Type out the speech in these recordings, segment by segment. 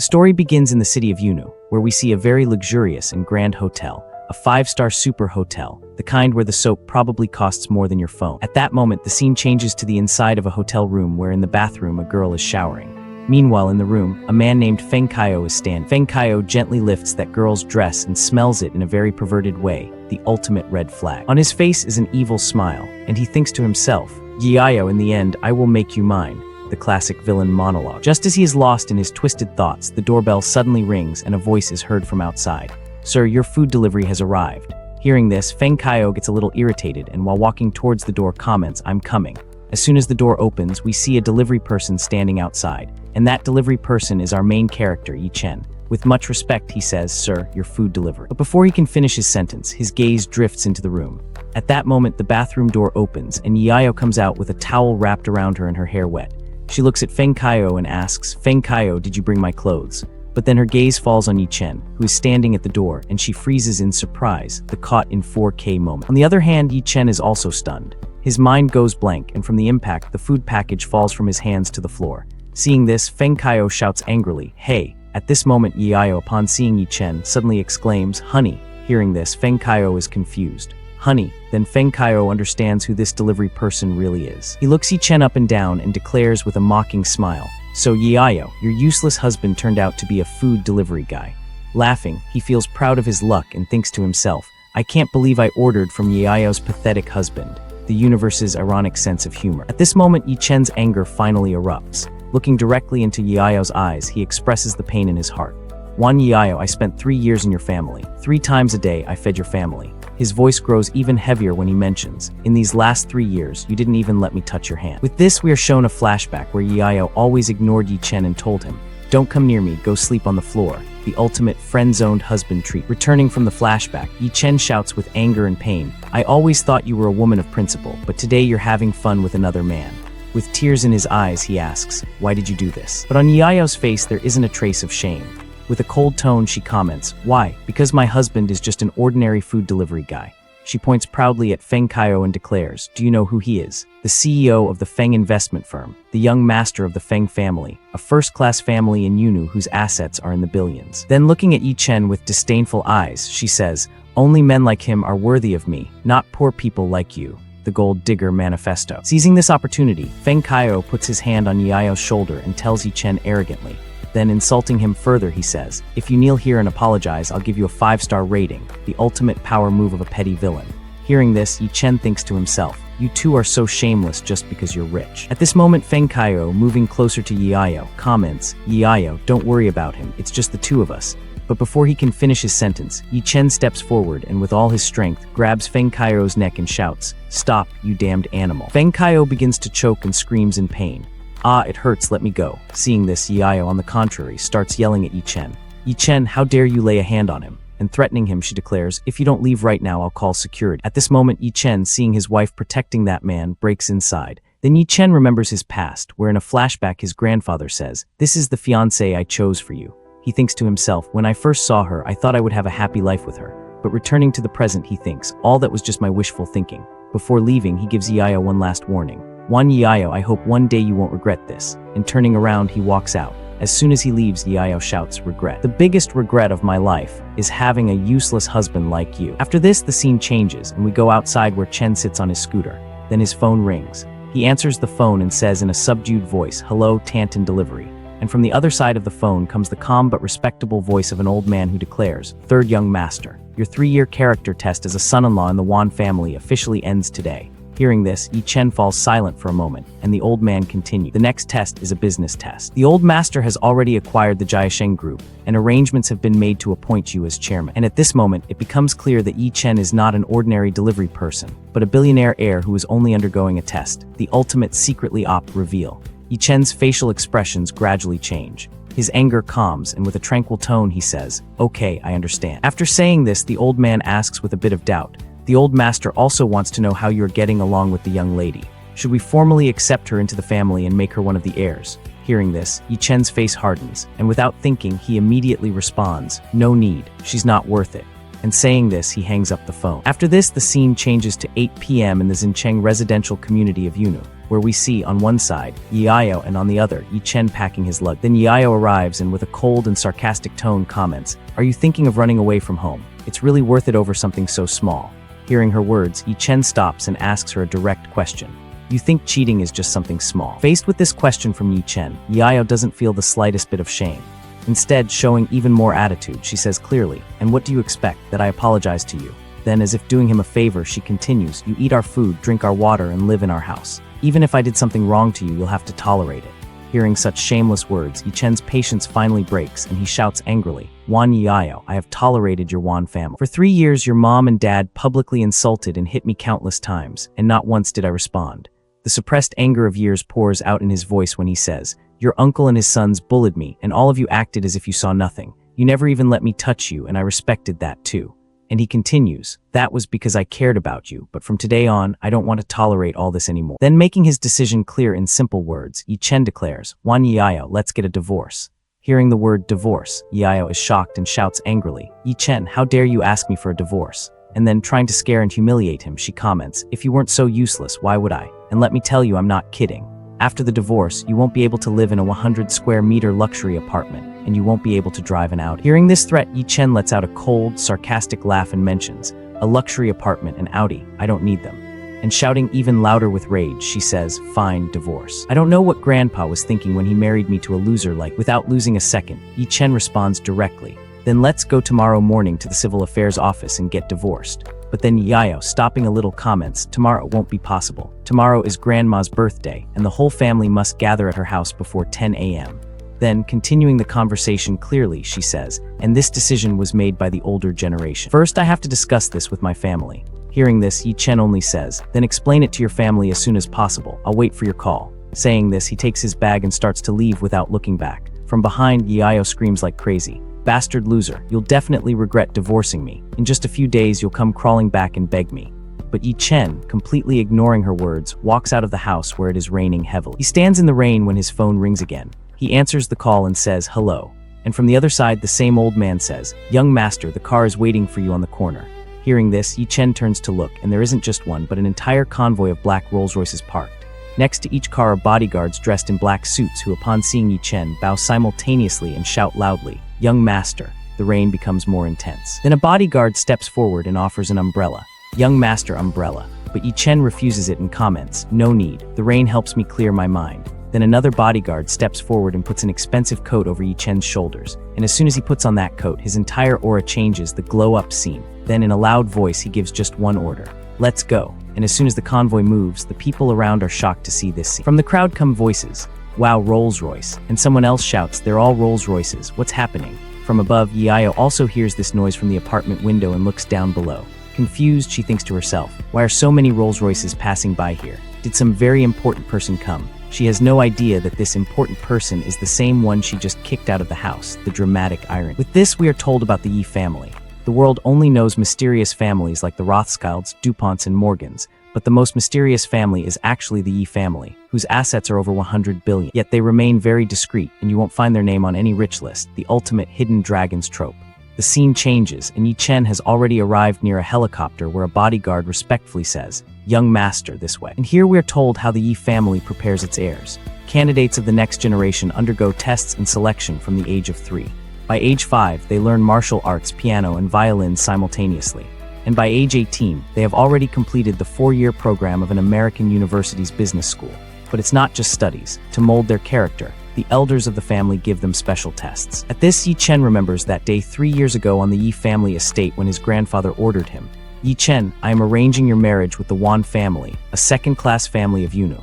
The story begins in the city of Yunu, where we see a very luxurious and grand hotel, a 5-star super hotel, the kind where the soap probably costs more than your phone. At that moment, the scene changes to the inside of a hotel room where in the bathroom a girl is showering. Meanwhile, in the room, a man named Feng Kaio is standing. Feng Kaio gently lifts that girl's dress and smells it in a very perverted way, the ultimate red flag. On his face is an evil smile, and he thinks to himself, "Yiayo, in the end, I will make you mine." The classic villain monologue. Just as he is lost in his twisted thoughts, the doorbell suddenly rings and a voice is heard from outside. "Sir, your food delivery has arrived." Hearing this, Feng Kaio gets a little irritated and while walking towards the door comments, "I'm coming." As soon as the door opens, we see a delivery person standing outside, and that delivery person is our main character, Yi Chen. With much respect, he says, "Sir, your food delivered." But before he can finish his sentence, his gaze drifts into the room. At that moment, the bathroom door opens, and Yiayo comes out with a towel wrapped around her and her hair wet. She looks at Feng Kaio and asks, "Feng Kaio, did you bring my clothes?" But then her gaze falls on Yi Chen, who is standing at the door, and she freezes in surprise, the caught in 4K moment. On the other hand, Yi Chen is also stunned. His mind goes blank, and from the impact, the food package falls from his hands to the floor. Seeing this, Feng Kaio shouts angrily, "Hey!" At this moment, Yiayo, upon seeing Yi Chen, suddenly exclaims, "Honey!" Hearing this, Feng Kaio is confused. "Honey?" Then Feng Kaio understands who this delivery person really is. He looks Yi Chen up and down and declares with a mocking smile, "So Yiayo, your useless husband turned out to be a food delivery guy." Laughing, he feels proud of his luck and thinks to himself, "I can't believe I ordered from Yiayo's pathetic husband." The universe's ironic sense of humor. At this moment, Yi Chen's anger finally erupts. Looking directly into Yiayo's eyes, he expresses the pain in his heart. "Wan Yiayo, I spent 3 years in your family. 3 times a day, I fed your family." His voice grows even heavier when he mentions, "In these last 3 years, you didn't even let me touch your hand." With this, we are shown a flashback where Yiayo always ignored Yi Chen and told him, "Don't come near me, go sleep on the floor." The ultimate friend-zoned husband treat. Returning from the flashback, Yi Chen shouts with anger and pain, "I always thought you were a woman of principle, but today you're having fun with another man." With tears in his eyes, he asks, "Why did you do this?" But on Yiayo's face, there isn't a trace of shame. With a cold tone, she comments, "Why? Because my husband is just an ordinary food delivery guy." She points proudly at Feng Kaio and declares, "Do you know who he is? The CEO of the Feng investment firm, the young master of the Feng family, a first-class family in Yunu whose assets are in the billions." Then looking at Yi Chen with disdainful eyes, she says, "Only men like him are worthy of me, not poor people like you." The Gold Digger Manifesto. Seizing this opportunity, Feng Kaio puts his hand on Yiayo's shoulder and tells Yi Chen arrogantly. Then insulting him further, he says, "If you kneel here and apologize, I'll give you a 5-star rating," the ultimate power move of a petty villain. Hearing this, Yi Chen thinks to himself, "You two are so shameless just because you're rich." At this moment, Feng Kaio, moving closer to Yiayo, comments, "Yiayo, don't worry about him, it's just the two of us." But before he can finish his sentence, Yi Chen steps forward and with all his strength, grabs Feng Kaio's neck and shouts, "Stop, you damned animal." Feng Kaio begins to choke and screams in pain. "Ah, it hurts, let me go." Seeing this, Yiayo, on the contrary, starts yelling at Yi Chen. "Yi Chen, how dare you lay a hand on him?" And threatening him, she declares, "If you don't leave right now, I'll call security." At this moment, Yi Chen, seeing his wife protecting that man, breaks inside. Then Yi Chen remembers his past, where in a flashback his grandfather says, "This is the fiancée I chose for you." He thinks to himself, "When I first saw her, I thought I would have a happy life with her." But returning to the present, he thinks, "All that was just my wishful thinking." Before leaving, he gives Yiayo one last warning. "Wan Yiayo, I hope one day you won't regret this." And turning around, he walks out. As soon as he leaves, Yiayo shouts, "Regret. The biggest regret of my life is having a useless husband like you." After this, the scene changes, and we go outside where Chen sits on his scooter. Then his phone rings. He answers the phone and says in a subdued voice, "Hello, Tantan Delivery." And from the other side of the phone comes the calm but respectable voice of an old man who declares, "Third young master, your 3-year character test as a son-in-law in the Wan family officially ends today." Hearing this, Yi Chen falls silent for a moment, and the old man continues. "The next test is a business test. The old master has already acquired the Jiasheng group, and arrangements have been made to appoint you as chairman." And at this moment, it becomes clear that Yi Chen is not an ordinary delivery person, but a billionaire heir who is only undergoing a test, the ultimate secretly op reveal. Yi Chen's facial expressions gradually change. His anger calms, and with a tranquil tone he says, "Okay, I understand." After saying this, the old man asks with a bit of doubt, "The old master also wants to know how you're getting along with the young lady. Should we formally accept her into the family and make her one of the heirs?" Hearing this, Yi Chen's face hardens, and without thinking, he immediately responds, "No need, she's not worth it." And saying this, he hangs up the phone. After this, the scene changes to 8 p.m. in the Xincheng residential community of Yunu, where we see, on one side, Yayo and on the other, Yi Chen packing his luggage. Then Yayo arrives and with a cold and sarcastic tone comments, "Are you thinking of running away from home? It's really worth it over something so small." Hearing her words, Yi Chen stops and asks her a direct question. "You think cheating is just something small?" Faced with this question from Yi Chen, Yayo doesn't feel the slightest bit of shame. Instead, showing even more attitude, she says clearly, "And what do you expect, that I apologize to you?" Then, as if doing him a favor, she continues, "You eat our food, drink our water, and live in our house. Even if I did something wrong to you, you'll have to tolerate it." Hearing such shameless words, Yi Chen's patience finally breaks, and he shouts angrily, "Wan Yayo, I have tolerated your Wan family. For 3 years, your mom and dad publicly insulted and hit me countless times, and not once did I respond." The suppressed anger of years pours out in his voice when he says, "Your uncle and his sons bullied me, and all of you acted as if you saw nothing. You never even let me touch you, and I respected that too." And he continues, "That was because I cared about you, but from today on, I don't want to tolerate all this anymore." Then, making his decision clear in simple words, Yi Chen declares, "Wan Yayo, let's get a divorce." Hearing the word divorce, Yayo is shocked and shouts angrily, "Yi Chen, how dare you ask me for a divorce?" And then, trying to scare and humiliate him, she comments, "If you weren't so useless, why would I? And let me tell you, I'm not kidding. After the divorce, you won't be able to live in a 100 square meter luxury apartment, and you won't be able to drive an Audi." Hearing this threat, Yi Chen lets out a cold, sarcastic laugh and mentions, "A luxury apartment and Audi, I don't need them." And shouting even louder with rage, she says, "Fine, divorce. I don't know what Grandpa was thinking when he married me to a loser like." Without losing a second, Yi Chen responds directly, "Then let's go tomorrow morning to the civil affairs office and get divorced." But then Yayo, stopping a little, comments, "Tomorrow won't be possible. Tomorrow is Grandma's birthday, and the whole family must gather at her house before 10 a.m. Then, continuing the conversation clearly, she says, "And this decision was made by the older generation. First, I have to discuss this with my family." Hearing this, Yi Chen only says, "Then explain it to your family as soon as possible. I'll wait for your call." Saying this, he takes his bag and starts to leave without looking back. From behind, Yayo screams like crazy, "Bastard loser, you'll definitely regret divorcing me. In just a few days, you'll come crawling back and beg me." But Yi Chen, completely ignoring her words, walks out of the house where it is raining heavily. He stands in the rain when his phone rings again. He answers the call and says, "Hello." And from the other side, the same old man says, "Young master, the car is waiting for you on the corner." Hearing this, Yi Chen turns to look, and there isn't just one, but an entire convoy of black Rolls-Royces parked. Next to each car are bodyguards dressed in black suits who, upon seeing Yi Chen, bow simultaneously and shout loudly, "Young master." The rain becomes more intense. Then a bodyguard steps forward and offers an umbrella. "Young master, umbrella." But Yi Chen refuses it and comments, "No need. The rain helps me clear my mind." Then another bodyguard steps forward and puts an expensive coat over Yi Chen's shoulders. And as soon as he puts on that coat, his entire aura changes, the glow-up scene. Then in a loud voice, he gives just one order, "Let's go." And as soon as the convoy moves, the people around are shocked to see this scene. From the crowd come voices, "Wow, Rolls-Royce." And someone else shouts, "They're all Rolls-Royces. What's happening?" From above, Yayo also hears this noise from the apartment window and looks down below. Confused, she thinks to herself, "Why are so many Rolls-Royces passing by here? Did some very important person come?" She has no idea that this important person is the same one she just kicked out of the house, the dramatic irony. With this, we are told about the Yi family. The world only knows mysterious families like the Rothschilds, DuPonts, and Morgans, but the most mysterious family is actually the Yi family, whose assets are over 100 billion. Yet they remain very discreet, and you won't find their name on any rich list, the ultimate hidden dragons trope. The scene changes, and Yi Chen has already arrived near a helicopter where a bodyguard respectfully says, "Young master, this way." And here we are told how the Yi family prepares its heirs. Candidates of the next generation undergo tests and selection from the age of 3. By age 5, they learn martial arts, piano, and violin simultaneously. And by age 18, they have already completed the 4-year program of an American university's business school. But it's not just studies. To mold their character, the elders of the family give them special tests. At this, Yi Chen remembers that day 3 years ago on the Yi family estate when his grandfather ordered him, "Yi Chen, I am arranging your marriage with the Wan family, a second-class family of Yunu."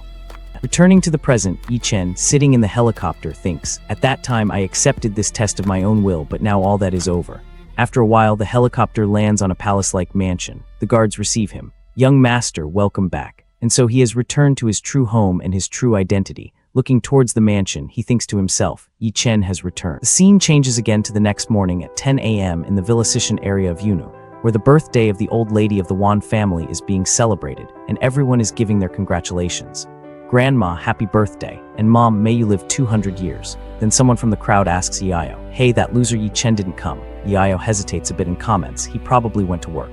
Returning to the present, Yi Chen, sitting in the helicopter, thinks, "At that time I accepted this test of my own will, but now all that is over." After a while, the helicopter lands on a palace-like mansion. The guards receive him. "Young master, welcome back." And so he has returned to his true home and his true identity. Looking towards the mansion, he thinks to himself, Yi Chen has returned. The scene changes again to the next morning at 10 a.m. in the Villasishan area of Yunu, where the birthday of the old lady of the Wan family is being celebrated, and everyone is giving their congratulations. "Grandma, happy birthday," and "Mom, may you live 200 years. Then someone from the crowd asks Yayo, "Hey, that loser Yi Chen didn't come." Yayo hesitates a bit and comments, "He probably went to work."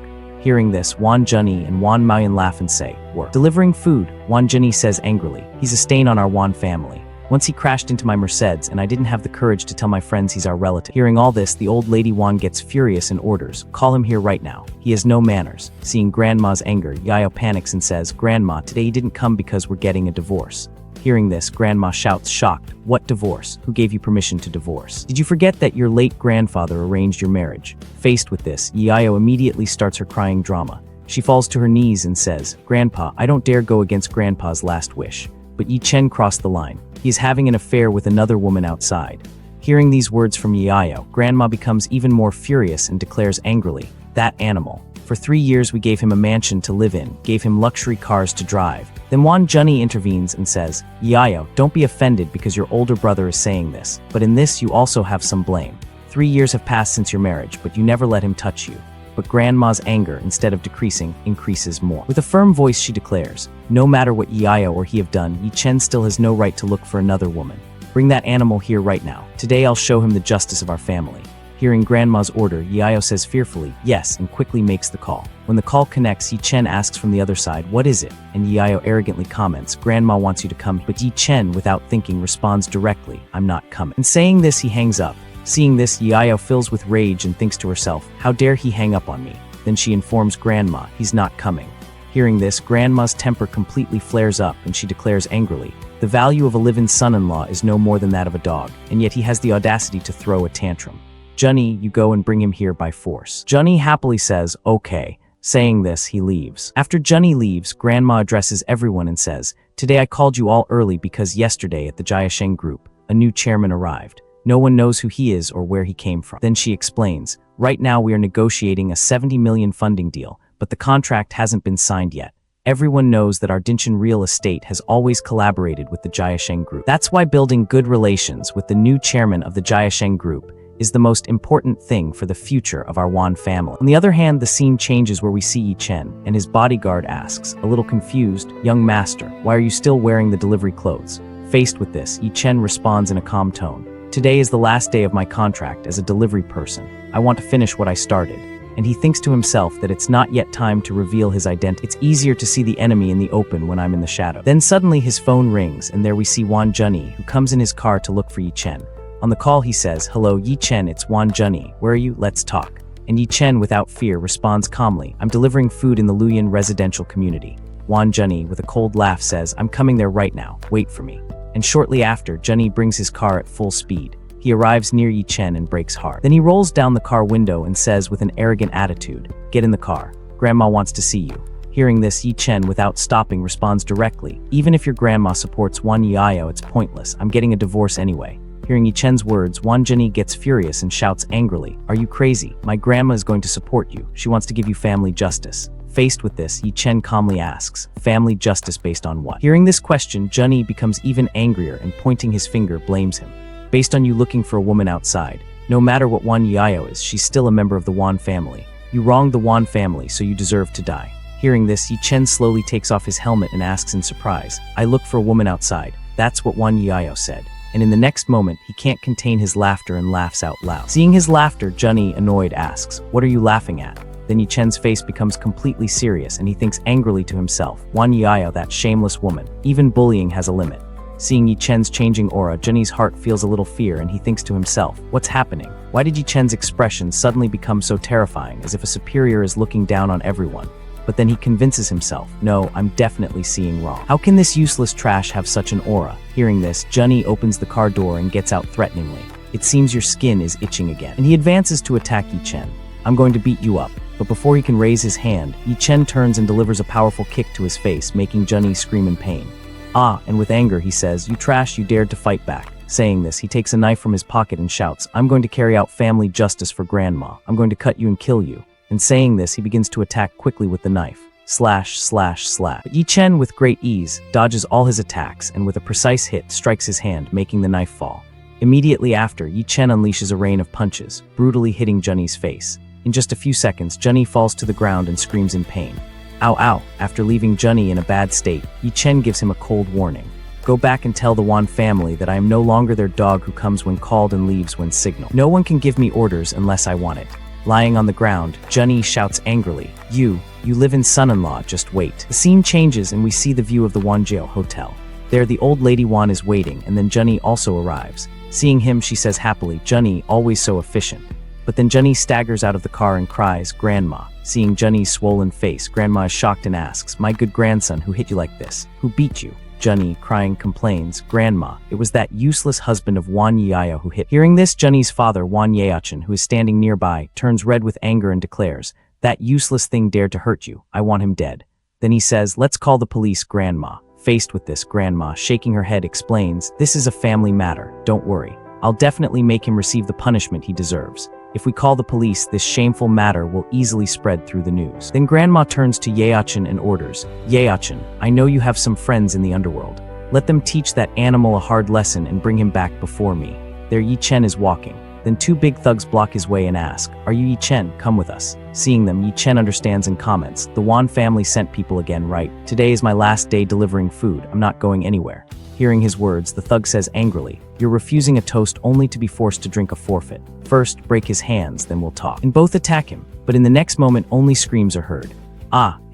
Hearing this, Wan Junyi and Wan Maoyan laugh and say, "Work." Delivering food, Wan Junyi says angrily, "He's a stain on our Wan family. Once he crashed into my Mercedes and I didn't have the courage to tell my friends he's our relative." Hearing all this, the old lady Wan gets furious and orders, "Call him here right now. He has no manners." Seeing Grandma's anger, Yayo panics and says, "Grandma, today he didn't come because we're getting a divorce." Hearing this, Grandma shouts, shocked, "What divorce? Who gave you permission to divorce? Did you forget that your late grandfather arranged your marriage?" Faced with this, Yayo immediately starts her crying drama. She falls to her knees and says, "Grandpa, I don't dare go against Grandpa's last wish." But Yi Chen crossed the line. He is having an affair with another woman outside. Hearing these words from Yayo, Grandma becomes even more furious and declares angrily, "That animal. For 3 years we gave him a mansion to live in, gave him luxury cars to drive." Then Wan Junyi intervenes and says, "Yayo, don't be offended because your older brother is saying this, but in this you also have some blame. 3 years have passed since your marriage, but you never let him touch you." But Grandma's anger, instead of decreasing, increases more. With a firm voice she declares, "No matter what Yayo or he have done, Yi Chen still has no right to look for another woman. Bring that animal here right now. Today I'll show him the justice of our family." Hearing Grandma's order, Yayo says fearfully, "Yes," and quickly makes the call. When the call connects, Yi Chen asks from the other side, "What is it?" And Yayo arrogantly comments, "Grandma wants you to come." But Yi Chen, without thinking, responds directly, "I'm not coming." And saying this, he hangs up. Seeing this, Yayo fills with rage and thinks to herself, "How dare he hang up on me?" Then she informs Grandma, "He's not coming." Hearing this, Grandma's temper completely flares up and she declares angrily, "The value of a live-in son-in-law is no more than that of a dog, and yet he has the audacity to throw a tantrum. Junyi, you go and bring him here by force." Junyi happily says, "Okay." Saying this, he leaves. After Junyi leaves, Grandma addresses everyone and says, "Today I called you all early because yesterday at the Jiasheng group, a new chairman arrived. No one knows who he is or where he came from." Then she explains, "Right now we are negotiating a 70 million funding deal, but the contract hasn't been signed yet. Everyone knows that our Dinshin real estate has always collaborated with the Jiasheng group. That's why building good relations with the new chairman of the Jiasheng group is the most important thing for the future of our Wan family." On the other hand, the scene changes where we see Yi Chen, and his bodyguard asks, a little confused, "Young master, why are you still wearing the delivery clothes?" Faced with this, Yi Chen responds in a calm tone, "Today is the last day of my contract as a delivery person. I want to finish what I started." And he thinks to himself that it's not yet time to reveal his identity. It's easier to see the enemy in the open when I'm in the shadow. Then suddenly his phone rings, and there we see Wan Junyi, who comes in his car to look for Yi Chen. On the call he says, "Hello Yi Chen, it's Wan Junyi. Where are you? Let's talk." And Yi Chen, without fear, responds calmly, "I'm delivering food in the Luyan residential community." Wan Junyi, with a cold laugh, says, "I'm coming there right now. Wait for me." And shortly after, Junyi brings his car at full speed. He arrives near Yi Chen and brakes hard. Then he rolls down the car window and says with an arrogant attitude, "Get in the car. Grandma wants to see you." Hearing this, Yi Chen, without stopping, responds directly, "Even if your grandma supports Wan Yayo, it's pointless. I'm getting a divorce anyway." Hearing Yi Chen's words, Wan Junyi gets furious and shouts angrily, "Are you crazy? My grandma is going to support you. She wants to give you family justice." Faced with this, Yi Chen calmly asks, "Family justice based on what?" Hearing this question, Junyi becomes even angrier and pointing his finger blames him. "Based on you looking for a woman outside. No matter what Wan Yayo is, she's still a member of the Wan family. You wronged the Wan family, so you deserve to die." Hearing this, Yi Chen slowly takes off his helmet and asks in surprise, "I look for a woman outside. That's what Wan Yayo said." And in the next moment, he can't contain his laughter and laughs out loud. Seeing his laughter, Junyi, annoyed, asks, "What are you laughing at?" Then Yi Chen's face becomes completely serious and he thinks angrily to himself, "Wan Yayo, that shameless woman. Even bullying has a limit." Seeing Yi Chen's changing aura, Junyi's heart feels a little fear and he thinks to himself, "What's happening? Why did Yi Chen's expression suddenly become so terrifying, as if a superior is looking down on everyone?" But then he convinces himself, "No, I'm definitely seeing wrong. How can this useless trash have such an aura?" Hearing this, Junyi opens the car door and gets out threateningly. "It seems your skin is itching again." And he advances to attack Yi Chen. "I'm going to beat you up." But before he can raise his hand, Yi Chen turns and delivers a powerful kick to his face, making Junyi scream in pain. And with anger he says, "You trash, you dared to fight back." Saying this, he takes a knife from his pocket and shouts, "I'm going to carry out family justice for Grandma. I'm going to cut you and kill you." And saying this, he begins to attack quickly with the knife. Slash, slash, slash. But Yi Chen, with great ease, dodges all his attacks and with a precise hit strikes his hand, making the knife fall. Immediately after, Yi Chen unleashes a rain of punches, brutally hitting Junyi's face. In just a few seconds, Junyi falls to the ground and screams in pain. "Ow, ow." After leaving Junyi in a bad state, Yi Chen gives him a cold warning. "Go back and tell the Wan family that I am no longer their dog who comes when called and leaves when signaled. No one can give me orders unless I want it." Lying on the ground, Junny shouts angrily, You live in son-in-law, just wait. The scene changes and we see the view of the Wanjeo Hotel. There the old lady Wan is waiting and then Junny also arrives. Seeing him, she says happily, Junny, always so efficient. But then Junny staggers out of the car and cries, Grandma. Seeing Junny's swollen face, Grandma is shocked and asks, My good grandson, who hit you like this? Who beat you? Junny, crying, complains, Grandma, it was that useless husband of Wan Yeaya who hit. Hearing this, Junny's father, Wan Yeachin, who is standing nearby, turns red with anger and declares, That useless thing dared to hurt you. I want him dead. Then he says, Let's call the police, Grandma. Faced with this, Grandma, shaking her head, explains, This is a family matter. Don't worry. I'll definitely make him receive the punishment he deserves. If we call the police, this shameful matter will easily spread through the news. Then Grandma turns to Yeachin and orders, Yeachin, I know you have some friends in the underworld. Let them teach that animal a hard lesson and bring him back before me. There Yi Chen is walking. Then two big thugs block his way and ask, Are you Yi Chen? Come with us. Seeing them, Yi Chen understands and comments, The Wan family sent people again, right? Today is my last day delivering food. I'm not going anywhere. Hearing his words, the thug says angrily, You're refusing a toast only to be forced to drink a forfeit. First, break his hands, then we'll talk. And both attack him, but in the next moment, only screams are heard.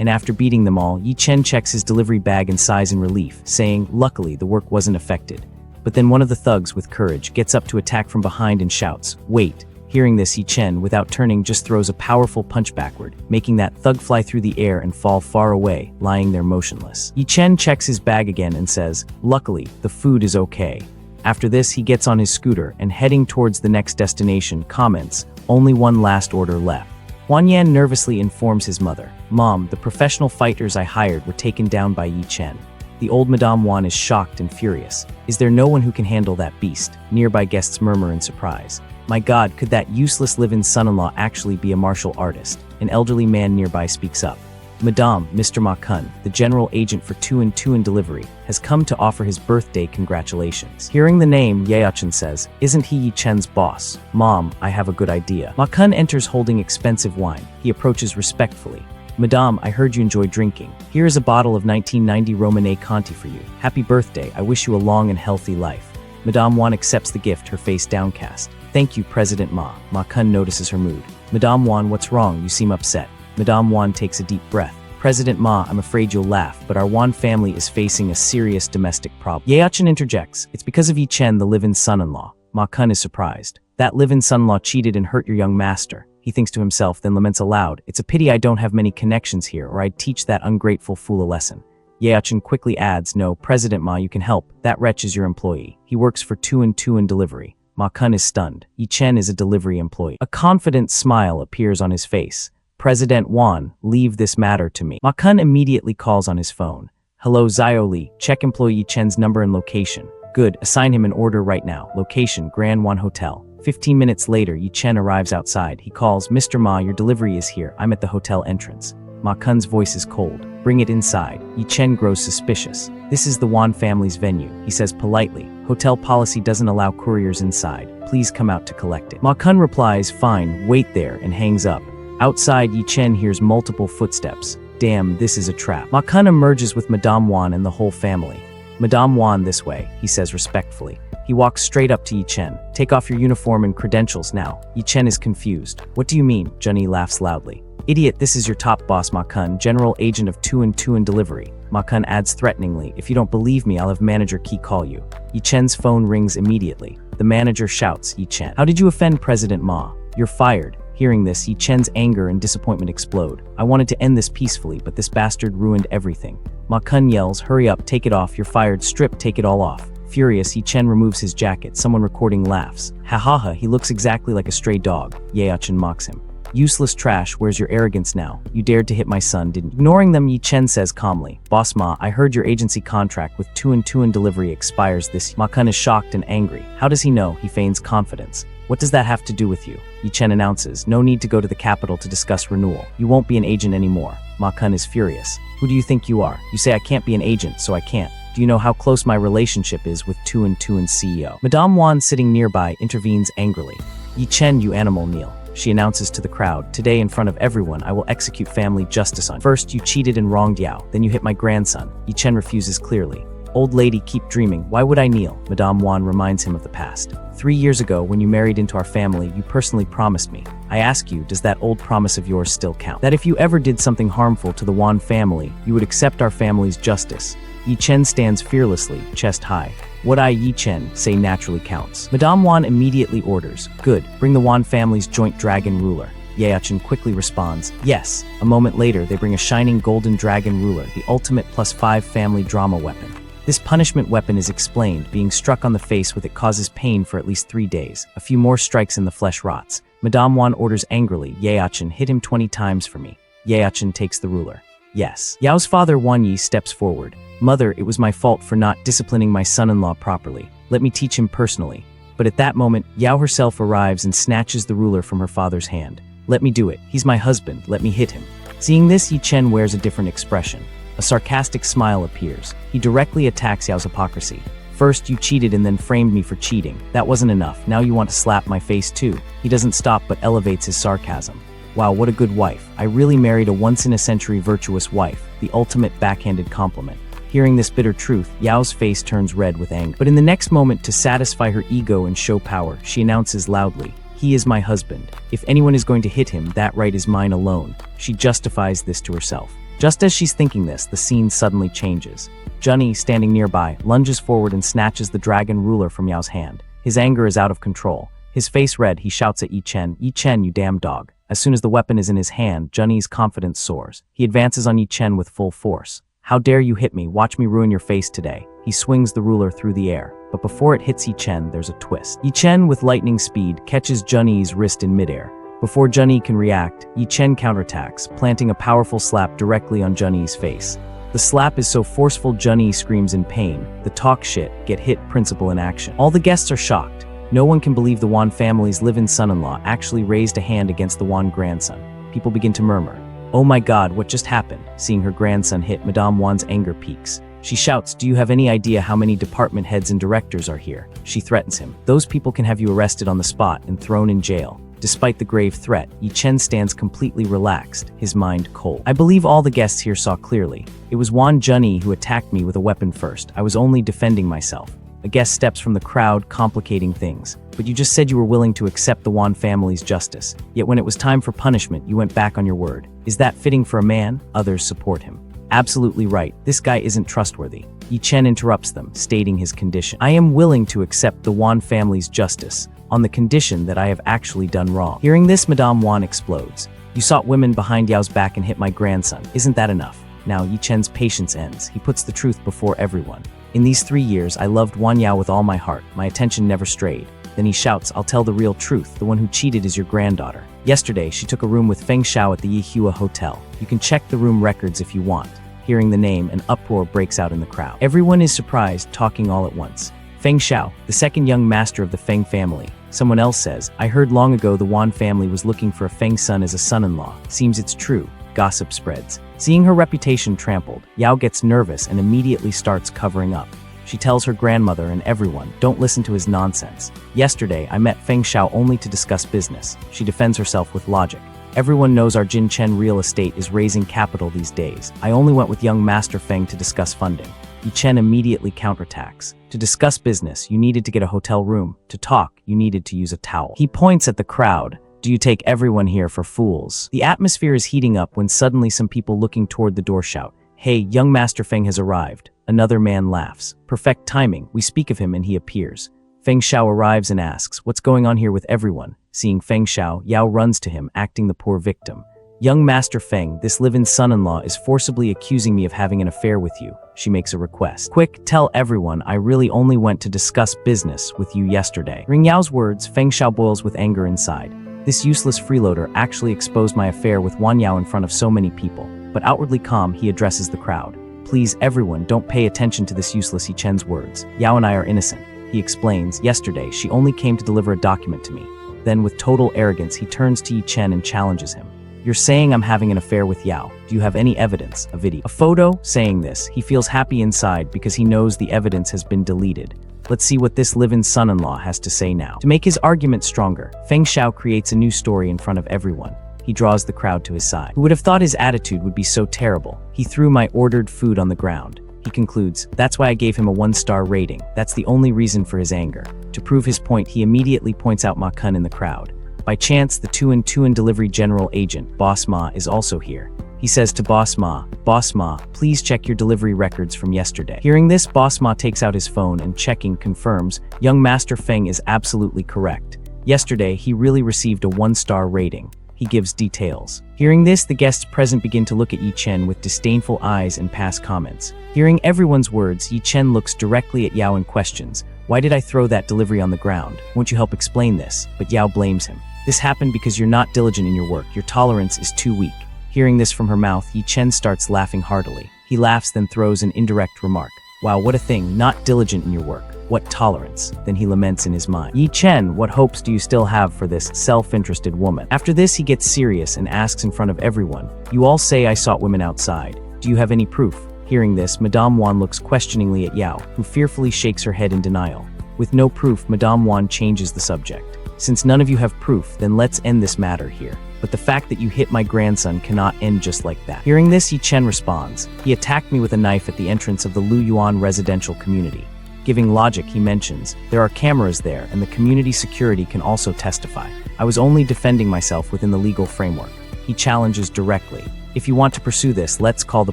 And after beating them all, Yi Chen checks his delivery bag and sighs in relief, saying, Luckily, the work wasn't affected. But then one of the thugs, with courage, gets up to attack from behind and shouts, Wait. Hearing this, Yi Chen, without turning, just throws a powerful punch backward, making that thug fly through the air and fall far away, lying there motionless. Yi Chen checks his bag again and says, Luckily, the food is okay. After this, he gets on his scooter and heading towards the next destination, comments, Only one last order left. Huan Yan nervously informs his mother, Mom, the professional fighters I hired were taken down by Yi Chen. The old Madame Wan is shocked and furious. Is there no one who can handle that beast? Nearby guests murmur in surprise. My God, could that useless live-in son-in-law actually be a martial artist? An elderly man nearby speaks up. Madame, Mr. Ma Kun, the general agent for Tuan Delivery, has come to offer his birthday congratulations. Hearing the name, Yeachin says, Isn't he Yi Chen's boss? Mom, I have a good idea. Ma Kun enters holding expensive wine. He approaches respectfully. Madame, I heard you enjoy drinking. Here is a bottle of 1990 Romanée Conti for you. Happy birthday, I wish you a long and healthy life. Madame Wan accepts the gift, her face downcast. Thank you, President Ma. Ma Kun notices her mood. Madame Wan, what's wrong? You seem upset. Madame Wan takes a deep breath. President Ma, I'm afraid you'll laugh, but our Wan family is facing a serious domestic problem. Yeachin interjects. It's because of Yi Chen, the live-in son-in-law. Ma Kun is surprised. That live-in son-in-law cheated and hurt your young master. He thinks to himself, then laments aloud. It's a pity I don't have many connections here, or I'd teach that ungrateful fool a lesson. Yeachin quickly adds, No, President Ma, you can help. That wretch is your employee. He works for Tuan Delivery. Ma Kun is stunned. Yi Chen is a delivery employee. A confident smile appears on his face. President Wan, leave this matter to me. Ma Kun immediately calls on his phone. Hello, Zio Li. Check employee Yi Chen's number and location. Good, assign him an order right now. Location, Grand Wan Hotel. 15 minutes later, Yi Chen arrives outside. He calls, Mr. Ma, your delivery is here. I'm at the hotel entrance. Ma Kun's voice is cold. Bring it inside. Yi Chen grows suspicious. This is the Wan family's venue, he says politely. Hotel policy doesn't allow couriers inside. Please come out to collect it. Ma Kun replies, Fine, wait there, and hangs up. Outside, Yi Chen hears multiple footsteps. Damn, this is a trap. Ma Kun emerges with Madame Wan and the whole family. Madame Wan, this way, he says respectfully. He walks straight up to Yi Chen. Take off your uniform and credentials now. Yi Chen is confused. What do you mean? Junny laughs loudly. Idiot, this is your top boss, Ma Kun, general agent of Tuan Delivery. Ma Kun adds threateningly, If you don't believe me, I'll have manager Key call you. Yi Chen's phone rings immediately. The manager shouts, Yi Chen, how did you offend President Ma? You're fired. Hearing this, Yi Chen's anger and disappointment explode. I wanted to end this peacefully, but this bastard ruined everything. Ma Kun yells, Hurry up, take it off, you're fired, strip, take it all off. Furious, Yi Chen removes his jacket. Someone recording laughs. Ha ha ha, he looks exactly like a stray dog. Yeachin mocks him. Useless trash, where's your arrogance now? You dared to hit my son, didn't you? Ignoring them, Yi Chen says calmly, Boss Ma, I heard your agency contract with Tuan Delivery expires this. Ma Kun is shocked and angry. How does he know? He feigns confidence. What does that have to do with you? Yi Chen announces, No need to go to the capital to discuss renewal. You won't be an agent anymore. Ma Kun is furious. Who do you think you are? You say I can't be an agent, so I can't. Do you know how close my relationship is with Tuan's CEO? Madame Wan, sitting nearby, intervenes angrily. Yi Chen, you animal, kneel. She announces to the crowd, Today in front of everyone, I will execute family justice on you. First, you cheated and wronged Yao. Then you hit my grandson. Yi Chen refuses clearly. Old lady, keep dreaming. Why would I kneel? Madame Wan reminds him of the past. 3 years ago, when you married into our family, you personally promised me. I ask you, does that old promise of yours still count? That if you ever did something harmful to the Wan family, you would accept our family's justice. Yi Chen stands fearlessly, chest high. What I, Yi Chen, say naturally counts. Madame Wan immediately orders, good, bring the Wan family's joint dragon ruler. Ye Chen quickly responds, yes. A moment later, they bring a shining golden dragon ruler, the ultimate +5 family drama weapon. This punishment weapon is explained, being struck on the face with it causes pain for at least 3 days. A few more strikes and the flesh rots. Madame Wan orders angrily, Ye Chen, hit him 20 times for me. Ye Chen takes the ruler. Yes. Yao's father Wan Yi steps forward. Mother, it was my fault for not disciplining my son-in-law properly. Let me teach him personally. But at that moment, Yao herself arrives and snatches the ruler from her father's hand. Let me do it. He's my husband. Let me hit him. Seeing this, Yi Chen wears a different expression. A sarcastic smile appears. He directly attacks Yao's hypocrisy. First, you cheated and then framed me for cheating. That wasn't enough. Now you want to slap my face too. He doesn't stop but elevates his sarcasm. Wow, what a good wife. I really married a once-in-a-century virtuous wife. The ultimate backhanded compliment. Hearing this bitter truth, Yao's face turns red with anger. But in the next moment, to satisfy her ego and show power, she announces loudly, he is my husband. If anyone is going to hit him, that right is mine alone. She justifies this to herself. Just as she's thinking this, the scene suddenly changes. Junyi, standing nearby, lunges forward and snatches the dragon ruler from Yao's hand. His anger is out of control. His face red, he shouts at Yi Chen, you damn dog. As soon as the weapon is in his hand, Junyi's confidence soars. He advances on Yi Chen with full force. How dare you hit me? Watch me ruin your face today. He swings the ruler through the air. But before it hits Yi Chen, there's a twist. Yi Chen, with lightning speed, catches Junyi's wrist in midair. Before Junyi can react, Yi Chen counterattacks, planting a powerful slap directly on Junyi's face. The slap is so forceful Junyi screams in pain. The talk shit, get hit principle in action. All the guests are shocked. No one can believe the Wan family's live-in son-in-law actually raised a hand against the Wan grandson. People begin to murmur. Oh my god, what just happened? Seeing her grandson hit, Madame Wan's anger peaks. She shouts, do you have any idea how many department heads and directors are here? She threatens him. Those people can have you arrested on the spot and thrown in jail. Despite the grave threat, Yi Chen stands completely relaxed, his mind cold. I believe all the guests here saw clearly. It was Wan Junyi who attacked me with a weapon first. I was only defending myself. A guest steps from the crowd, complicating things. But you just said you were willing to accept the Wan family's justice. Yet when it was time for punishment, you went back on your word. Is that fitting for a man? Others support him. Absolutely right. This guy isn't trustworthy. Yi Chen interrupts them, stating his condition. I am willing to accept the Wan family's justice, on the condition that I have actually done wrong. Hearing this, Madame Wan explodes. You sought women behind Yao's back and hit my grandson. Isn't that enough? Now Yi Chen's patience ends. He puts the truth before everyone. In these 3 years, I loved Wan Yao with all my heart. My attention never strayed. Then he shouts, I'll tell the real truth. The one who cheated is your granddaughter. Yesterday, she took a room with Feng Xiao at the Yihua Hotel. You can check the room records if you want. Hearing the name, an uproar breaks out in the crowd. Everyone is surprised, talking all at once. Feng Xiao, the second young master of the Feng family. Someone else says, I heard long ago the Wan family was looking for a Feng son as a son-in-law. Seems it's true. Gossip spreads. Seeing her reputation trampled, Yao gets nervous and immediately starts covering up. She tells her grandmother and everyone, don't listen to his nonsense. Yesterday, I met Feng Xiao only to discuss business. She defends herself with logic. Everyone knows our Jin Chen real estate is raising capital these days. I only went with young Master Feng to discuss funding. Yi Chen immediately counterattacks. To discuss business, you needed to get a hotel room. To talk, you needed to use a towel. He points at the crowd. Do you take everyone here for fools? The atmosphere is heating up when suddenly some people looking toward the door shout, Hey, young Master Feng has arrived. Another man laughs. Perfect timing. We speak of him and he appears. Feng Xiao arrives and asks, what's going on here with everyone? Seeing Feng Xiao, Yao runs to him, acting the poor victim. Young Master Feng, this live-in son-in-law is forcibly accusing me of having an affair with you. She makes a request. Quick, tell everyone I really only went to discuss business with you yesterday. Hearing Yao's words, Feng Xiao boils with anger inside. This useless freeloader actually exposed my affair with Wan Yao in front of so many people. But outwardly calm, he addresses the crowd. Please, everyone, don't pay attention to this useless Yi Chen's words. Yao and I are innocent. He explains, yesterday, she only came to deliver a document to me. Then, with total arrogance, he turns to Yi Chen and challenges him. You're saying I'm having an affair with Yao. Do you have any evidence? A video? A photo? Saying this, he feels happy inside because he knows the evidence has been deleted. Let's see what this live-in son-in-law has to say now. To make his argument stronger, Feng Xiao creates a new story in front of everyone. He draws the crowd to his side. Who would have thought his attitude would be so terrible? He threw my ordered food on the ground. He concludes, "That's why I gave him a 1-star rating. That's the only reason for his anger." To prove his point, he immediately points out Ma Kun in the crowd. By chance, the Tuan delivery general agent, Boss Ma, is also here. He says to Boss Ma, please check your delivery records from yesterday." Hearing this, Boss Ma takes out his phone and checking confirms, young Master Feng is absolutely correct. Yesterday, he really received a 1-star rating. He gives details. Hearing this, the guests present begin to look at Yi Chen with disdainful eyes and pass comments. Hearing everyone's words, Yi Chen looks directly at Yao and questions, "Why did I throw that delivery on the ground? Won't you help explain this?" But Yao blames him. "This happened because you're not diligent in your work. Your tolerance is too weak." Hearing this from her mouth, Yi Chen starts laughing heartily. He laughs, then throws an indirect remark. "Wow, what a thing, not diligent in your work. What tolerance?" Then he laments in his mind. "Yi Chen, what hopes do you still have for this self-interested woman?" After this, he gets serious and asks in front of everyone, "You all say I sought women outside. Do you have any proof?" Hearing this, Madame Wan looks questioningly at Yao, who fearfully shakes her head in denial. With no proof, Madame Wan changes the subject. "Since none of you have proof, then let's end this matter here. But the fact that you hit my grandson cannot end just like that." Hearing this, Yi Chen responds, "He attacked me with a knife at the entrance of the Lu Yuan residential community." Giving logic, he mentions, "There are cameras there, and the community security can also testify. I was only defending myself within the legal framework." He challenges directly, "If you want to pursue this, let's call the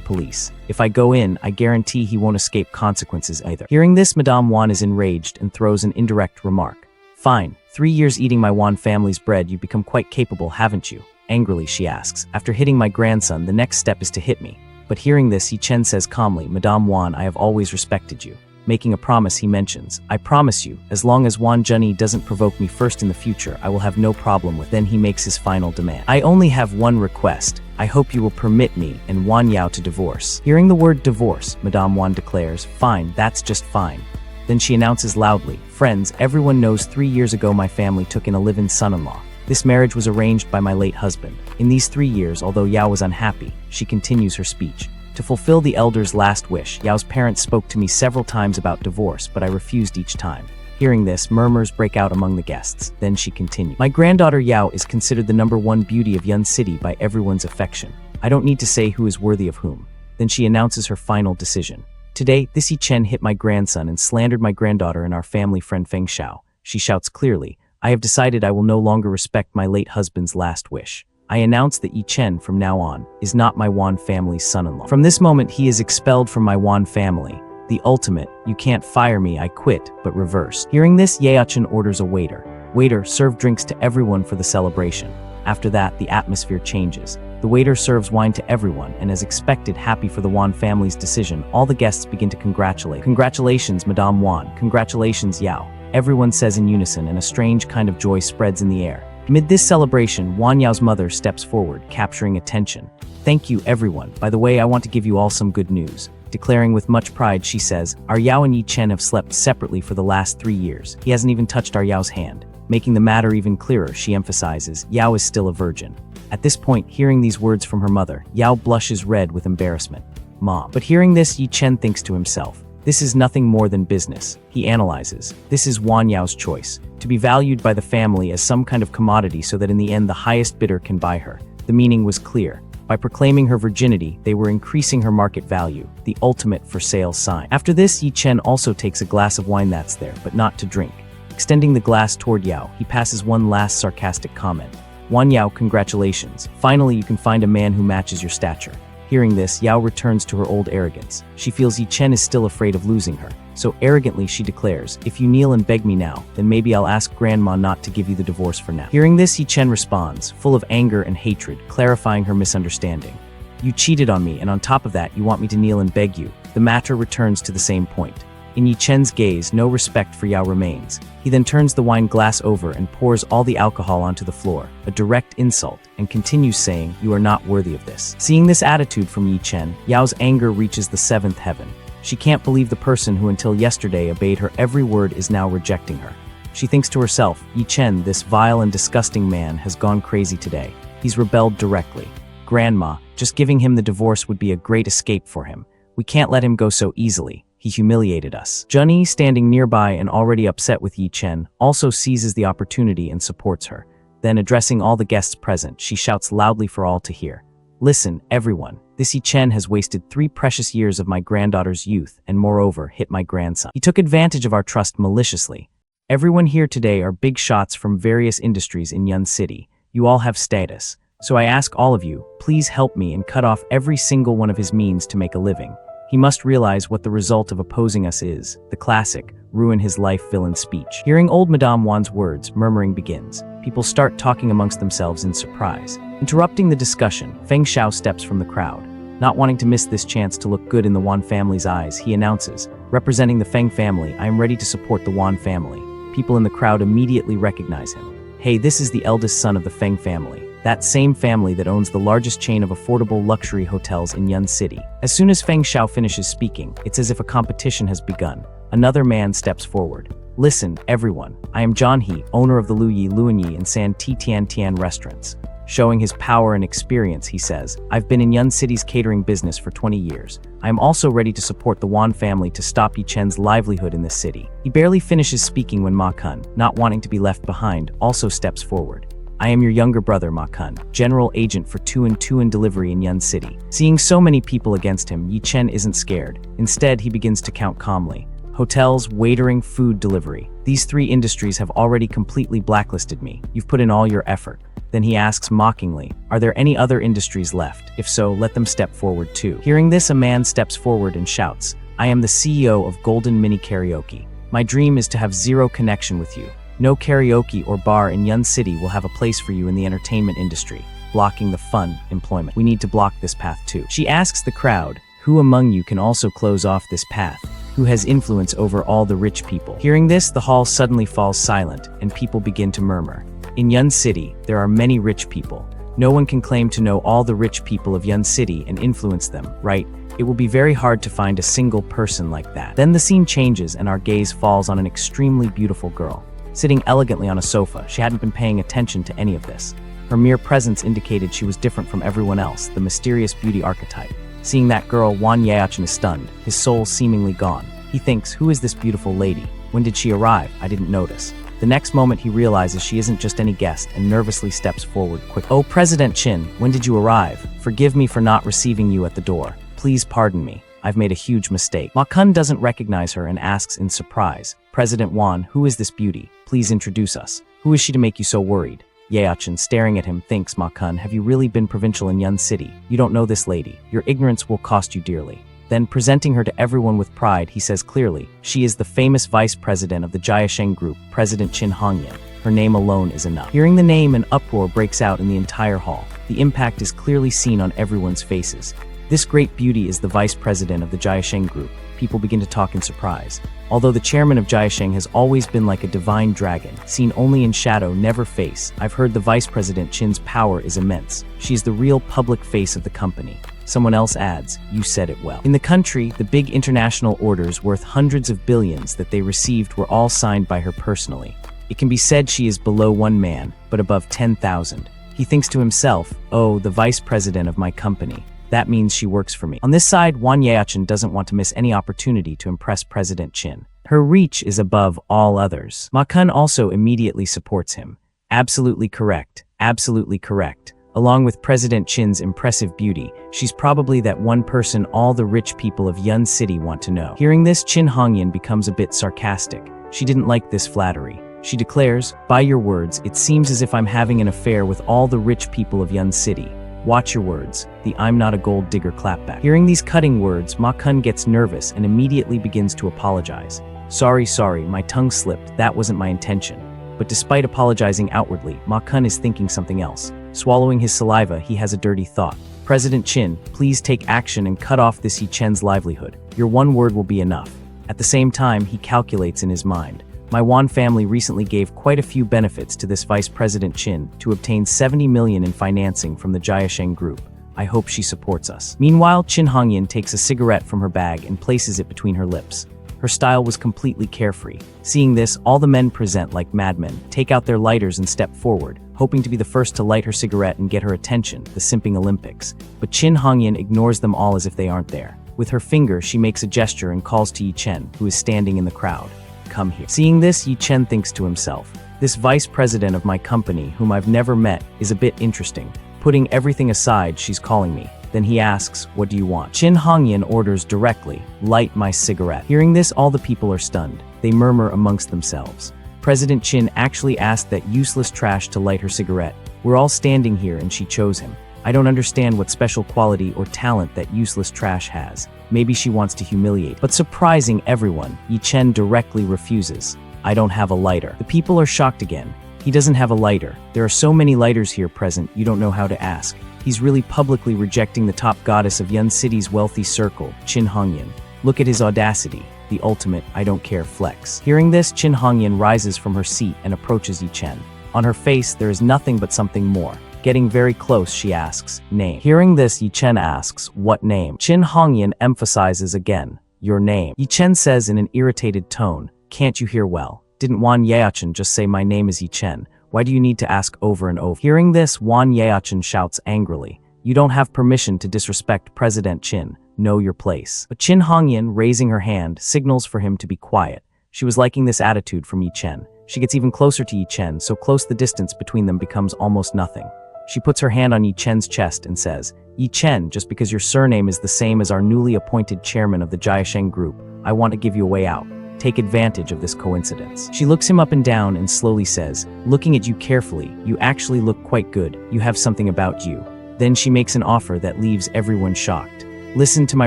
police. If I go in, I guarantee he won't escape consequences either." Hearing this, Madame Wan is enraged and throws an indirect remark. "Fine, 3 years eating my Wan family's bread, you've become quite capable, haven't you?" Angrily, she asks, "After hitting my grandson, the next step is to hit me." But hearing this, Yi Chen says calmly, "Madame Wan, I have always respected you." Making a promise, he mentions, "I promise you, as long as Wan Zhenyi doesn't provoke me first in the future, I will have no problem with." Then he makes his final demand. "I only have one request. I hope you will permit me and Wan Yao to divorce." Hearing the word divorce, Madame Wan declares, "Fine, that's just fine." Then she announces loudly, "Friends, everyone knows 3 years ago my family took in a live-in son-in-law. This marriage was arranged by my late husband. In these 3 years, although Yao was unhappy," she continues her speech, "to fulfill the elder's last wish, Yao's parents spoke to me several times about divorce, but I refused each time." Hearing this, murmurs break out among the guests. Then she continues, "My granddaughter Yao is considered the #1 beauty of Yun City by everyone's affection. I don't need to say who is worthy of whom." Then she announces her final decision. "Today, this Yi Chen hit my grandson and slandered my granddaughter and our family friend Feng Xiao." She shouts clearly, "I have decided I will no longer respect my late husband's last wish. I announce that Yi Chen, from now on, is not my Wan family's son-in-law. From this moment, he is expelled from my Wan family. The ultimate, you can't fire me, I quit, but reversed." Hearing this, Yeachin orders a waiter. "Waiter, serve drinks to everyone for the celebration." After that, the atmosphere changes. The waiter serves wine to everyone, and as expected, happy for the Wan family's decision, all the guests begin to congratulate. "Congratulations, Madame Wan. Congratulations, Yao." Everyone says in unison, and a strange kind of joy spreads in the air. Amid this celebration, Wan Yao's mother steps forward, capturing attention. "Thank you, everyone. By the way, I want to give you all some good news." Declaring with much pride, she says, "Our Yao and Yi Chen have slept separately for the last 3 years. He hasn't even touched our Yao's hand." Making the matter even clearer, she emphasizes, Yao is still a virgin. At this point, hearing these words from her mother, Yao blushes red with embarrassment. "Mom." But hearing this, Yi Chen thinks to himself, "This is nothing more than business." He analyzes, "This is Wan Yao's choice, to be valued by the family as some kind of commodity so that in the end the highest bidder can buy her." The meaning was clear. By proclaiming her virginity, they were increasing her market value, the ultimate for sale sign. After this, Yi Chen also takes a glass of wine that's there, but not to drink. Extending the glass toward Yao, he passes one last sarcastic comment. "Wan Yao, congratulations. Finally, you can find a man who matches your stature." Hearing this, Yao returns to her old arrogance. She feels Yi Chen is still afraid of losing her. So arrogantly, she declares, "If you kneel and beg me now, then maybe I'll ask Grandma not to give you the divorce for now." Hearing this, Yi Chen responds, full of anger and hatred, clarifying her misunderstanding. "You cheated on me, and on top of that, you want me to kneel and beg you." The matter returns to the same point. In Yi Chen's gaze, no respect for Yao remains. He then turns the wine glass over and pours all the alcohol onto the floor, a direct insult, and continues saying, "You are not worthy of this." Seeing this attitude from Yi Chen, Yao's anger reaches the 7th heaven. She can't believe the person who until yesterday obeyed her every word is now rejecting her. She thinks to herself, Yi Chen, this vile and disgusting man, has gone crazy today. He's rebelled directly. Grandma, just giving him the divorce would be a great escape for him. We can't let him go so easily. He humiliated us. Zhenyi, standing nearby and already upset with Yi Chen, also seizes the opportunity and supports her. Then, addressing all the guests present, she shouts loudly for all to hear. "Listen, everyone. This Yi Chen has wasted 3 precious years of my granddaughter's youth and moreover hit my grandson. He took advantage of our trust maliciously. Everyone here today are big shots from various industries in Yun City. You all have status. So I ask all of you, please help me and cut off every single one of his means to make a living. He must realize what the result of opposing us is, the classic, ruin his life villain speech. Hearing old Madame Wan's words, murmuring begins. People start talking amongst themselves in surprise. Interrupting the discussion, Feng Xiao steps from the crowd. Not wanting to miss this chance to look good in the Wan family's eyes, he announces, representing the Feng family, I am ready to support the Wan family. People in the crowd immediately recognize him. Hey, this is the eldest son of the Feng family. That same family that owns the largest chain of affordable luxury hotels in Yun City. As soon as Feng Xiao finishes speaking, it's as if a competition has begun. Another man steps forward. Listen, everyone, I am John He, owner of the Lu Yi, Luanyi, and San Ti Tian Tian restaurants. Showing his power and experience, he says, I've been in Yun City's catering business for 20 years. I am also ready to support the Wan family to stop Yi Chen's livelihood in this city. He barely finishes speaking when Ma Kun, not wanting to be left behind, also steps forward. I am your younger brother, Ma Kun, general agent for 2 and 2 in delivery in Yun City. Seeing so many people against him, Yi Chen isn't scared. Instead, he begins to count calmly. Hotels, waitering, food delivery. These 3 industries have already completely blacklisted me. You've put in all your effort. Then he asks mockingly, are there any other industries left? If so, let them step forward too. Hearing this, a man steps forward and shouts, I am the CEO of Golden Mini Karaoke. My dream is to have zero connection with you. No karaoke or bar in Yun City will have a place for you in the entertainment industry, blocking the fun, employment. We need to block this path too. She asks the crowd, who among you can also close off this path? Who has influence over all the rich people? Hearing this, the hall suddenly falls silent, and people begin to murmur. In Yun City, there are many rich people. No one can claim to know all the rich people of Yun City and influence them, right? It will be very hard to find a single person like that. Then the scene changes and our gaze falls on an extremely beautiful girl. Sitting elegantly on a sofa, she hadn't been paying attention to any of this. Her mere presence indicated she was different from everyone else, the mysterious beauty archetype. Seeing that girl, Wan Yaochen is stunned, his soul seemingly gone. He thinks, who is this beautiful lady? When did she arrive? I didn't notice. The next moment he realizes she isn't just any guest and nervously steps forward quick. Oh, President Qin, when did you arrive? Forgive me for not receiving you at the door. Please pardon me. I've made a huge mistake. Ma Kun doesn't recognize her and asks in surprise, President Wan, who is this beauty? Please introduce us. Who is she to make you so worried? Yaochen, staring at him, thinks, Ma Kun, have you really been provincial in Yun City? You don't know this lady. Your ignorance will cost you dearly. Then, presenting her to everyone with pride, he says clearly, she is the famous vice president of the Jiasheng Group, President Qin Hongyan. Her name alone is enough. Hearing the name, an uproar breaks out in the entire hall. The impact is clearly seen on everyone's faces. This great beauty is the vice president of the Jiasheng Group. People begin to talk in surprise. Although the chairman of Jiasheng has always been like a divine dragon, seen only in shadow, never face, I've heard the vice president Qin's power is immense. She's the real public face of the company. Someone else adds, you said it well. In the country, the big international orders worth hundreds of billions that they received were all signed by her personally. It can be said she is below 1 man, but above 10,000. He thinks to himself, oh, the vice president of my company. That means she works for me. On this side, Wan Yaochen doesn't want to miss any opportunity to impress President Qin. Her reach is above all others. Ma Kun also immediately supports him. Absolutely correct. Absolutely correct. Along with President Qin's impressive beauty, she's probably that one person all the rich people of Yun City want to know. Hearing this, Qin Hongyan becomes a bit sarcastic. She didn't like this flattery. She declares, by your words, it seems as if I'm having an affair with all the rich people of Yun City. Watch your words, the I'm not a gold digger clapback. Hearing these cutting words, Ma Kun gets nervous and immediately begins to apologize. Sorry, my tongue slipped, that wasn't my intention. But despite apologizing outwardly, Ma Kun is thinking something else. Swallowing his saliva, he has a dirty thought. President Qin, please take action and cut off this Yi Chen's livelihood. Your one word will be enough. At the same time, he calculates in his mind. My Wan family recently gave quite a few benefits to this Vice President Qin to obtain 70 million in financing from the Jiasheng Group. I hope she supports us. Meanwhile, Qin Hongyan takes a cigarette from her bag and places it between her lips. Her style was completely carefree. Seeing this, all the men present like madmen, take out their lighters and step forward, hoping to be the first to light her cigarette and get her attention, the simping Olympics. But Qin Hongyan ignores them all as if they aren't there. With her finger, she makes a gesture and calls to Yi Chen, who is standing in the crowd. Come here. Seeing this, Yi Chen thinks to himself, this vice president of my company, whom I've never met, is a bit interesting. Putting everything aside, she's calling me. Then he asks, what do you want? Chin Hongyan orders directly, light my cigarette. Hearing this, all the people are stunned. They murmur amongst themselves. President Chin actually asked that useless trash to light her cigarette. We're all standing here and she chose him. I don't understand what special quality or talent that useless trash has. Maybe she wants to humiliate. But surprising everyone, Yi Chen directly refuses. I don't have a lighter. The people are shocked again. He doesn't have a lighter. There are so many lighters here present, you don't know how to ask. He's really publicly rejecting the top goddess of Yun City's wealthy circle, Chin Hongyan. Look at his audacity, the ultimate I don't care flex. Hearing this, Chin Hongyan rises from her seat and approaches Yi Chen. On her face, there is nothing but something more. Getting very close, she asks, name. Hearing this, Yi Chen asks, what name? Chin Hongyan emphasizes again, your name. Yi Chen says in an irritated tone, can't you hear well? Didn't Wan Yaochen just say my name is Yi Chen? Why do you need to ask over and over? Hearing this, Wan Yaochen shouts angrily, you don't have permission to disrespect President Chin. Know your place. But Chin Hongyan, raising her hand, signals for him to be quiet. She was liking this attitude from Yi Chen. She gets even closer to Yi Chen, so close the distance between them becomes almost nothing. She puts her hand on Yi Chen's chest and says, Yi Chen, just because your surname is the same as our newly appointed chairman of the Jiasheng Group, I want to give you a way out. Take advantage of this coincidence. She looks him up and down and slowly says, looking at you carefully, you actually look quite good. You have something about you. Then she makes an offer that leaves everyone shocked. Listen to my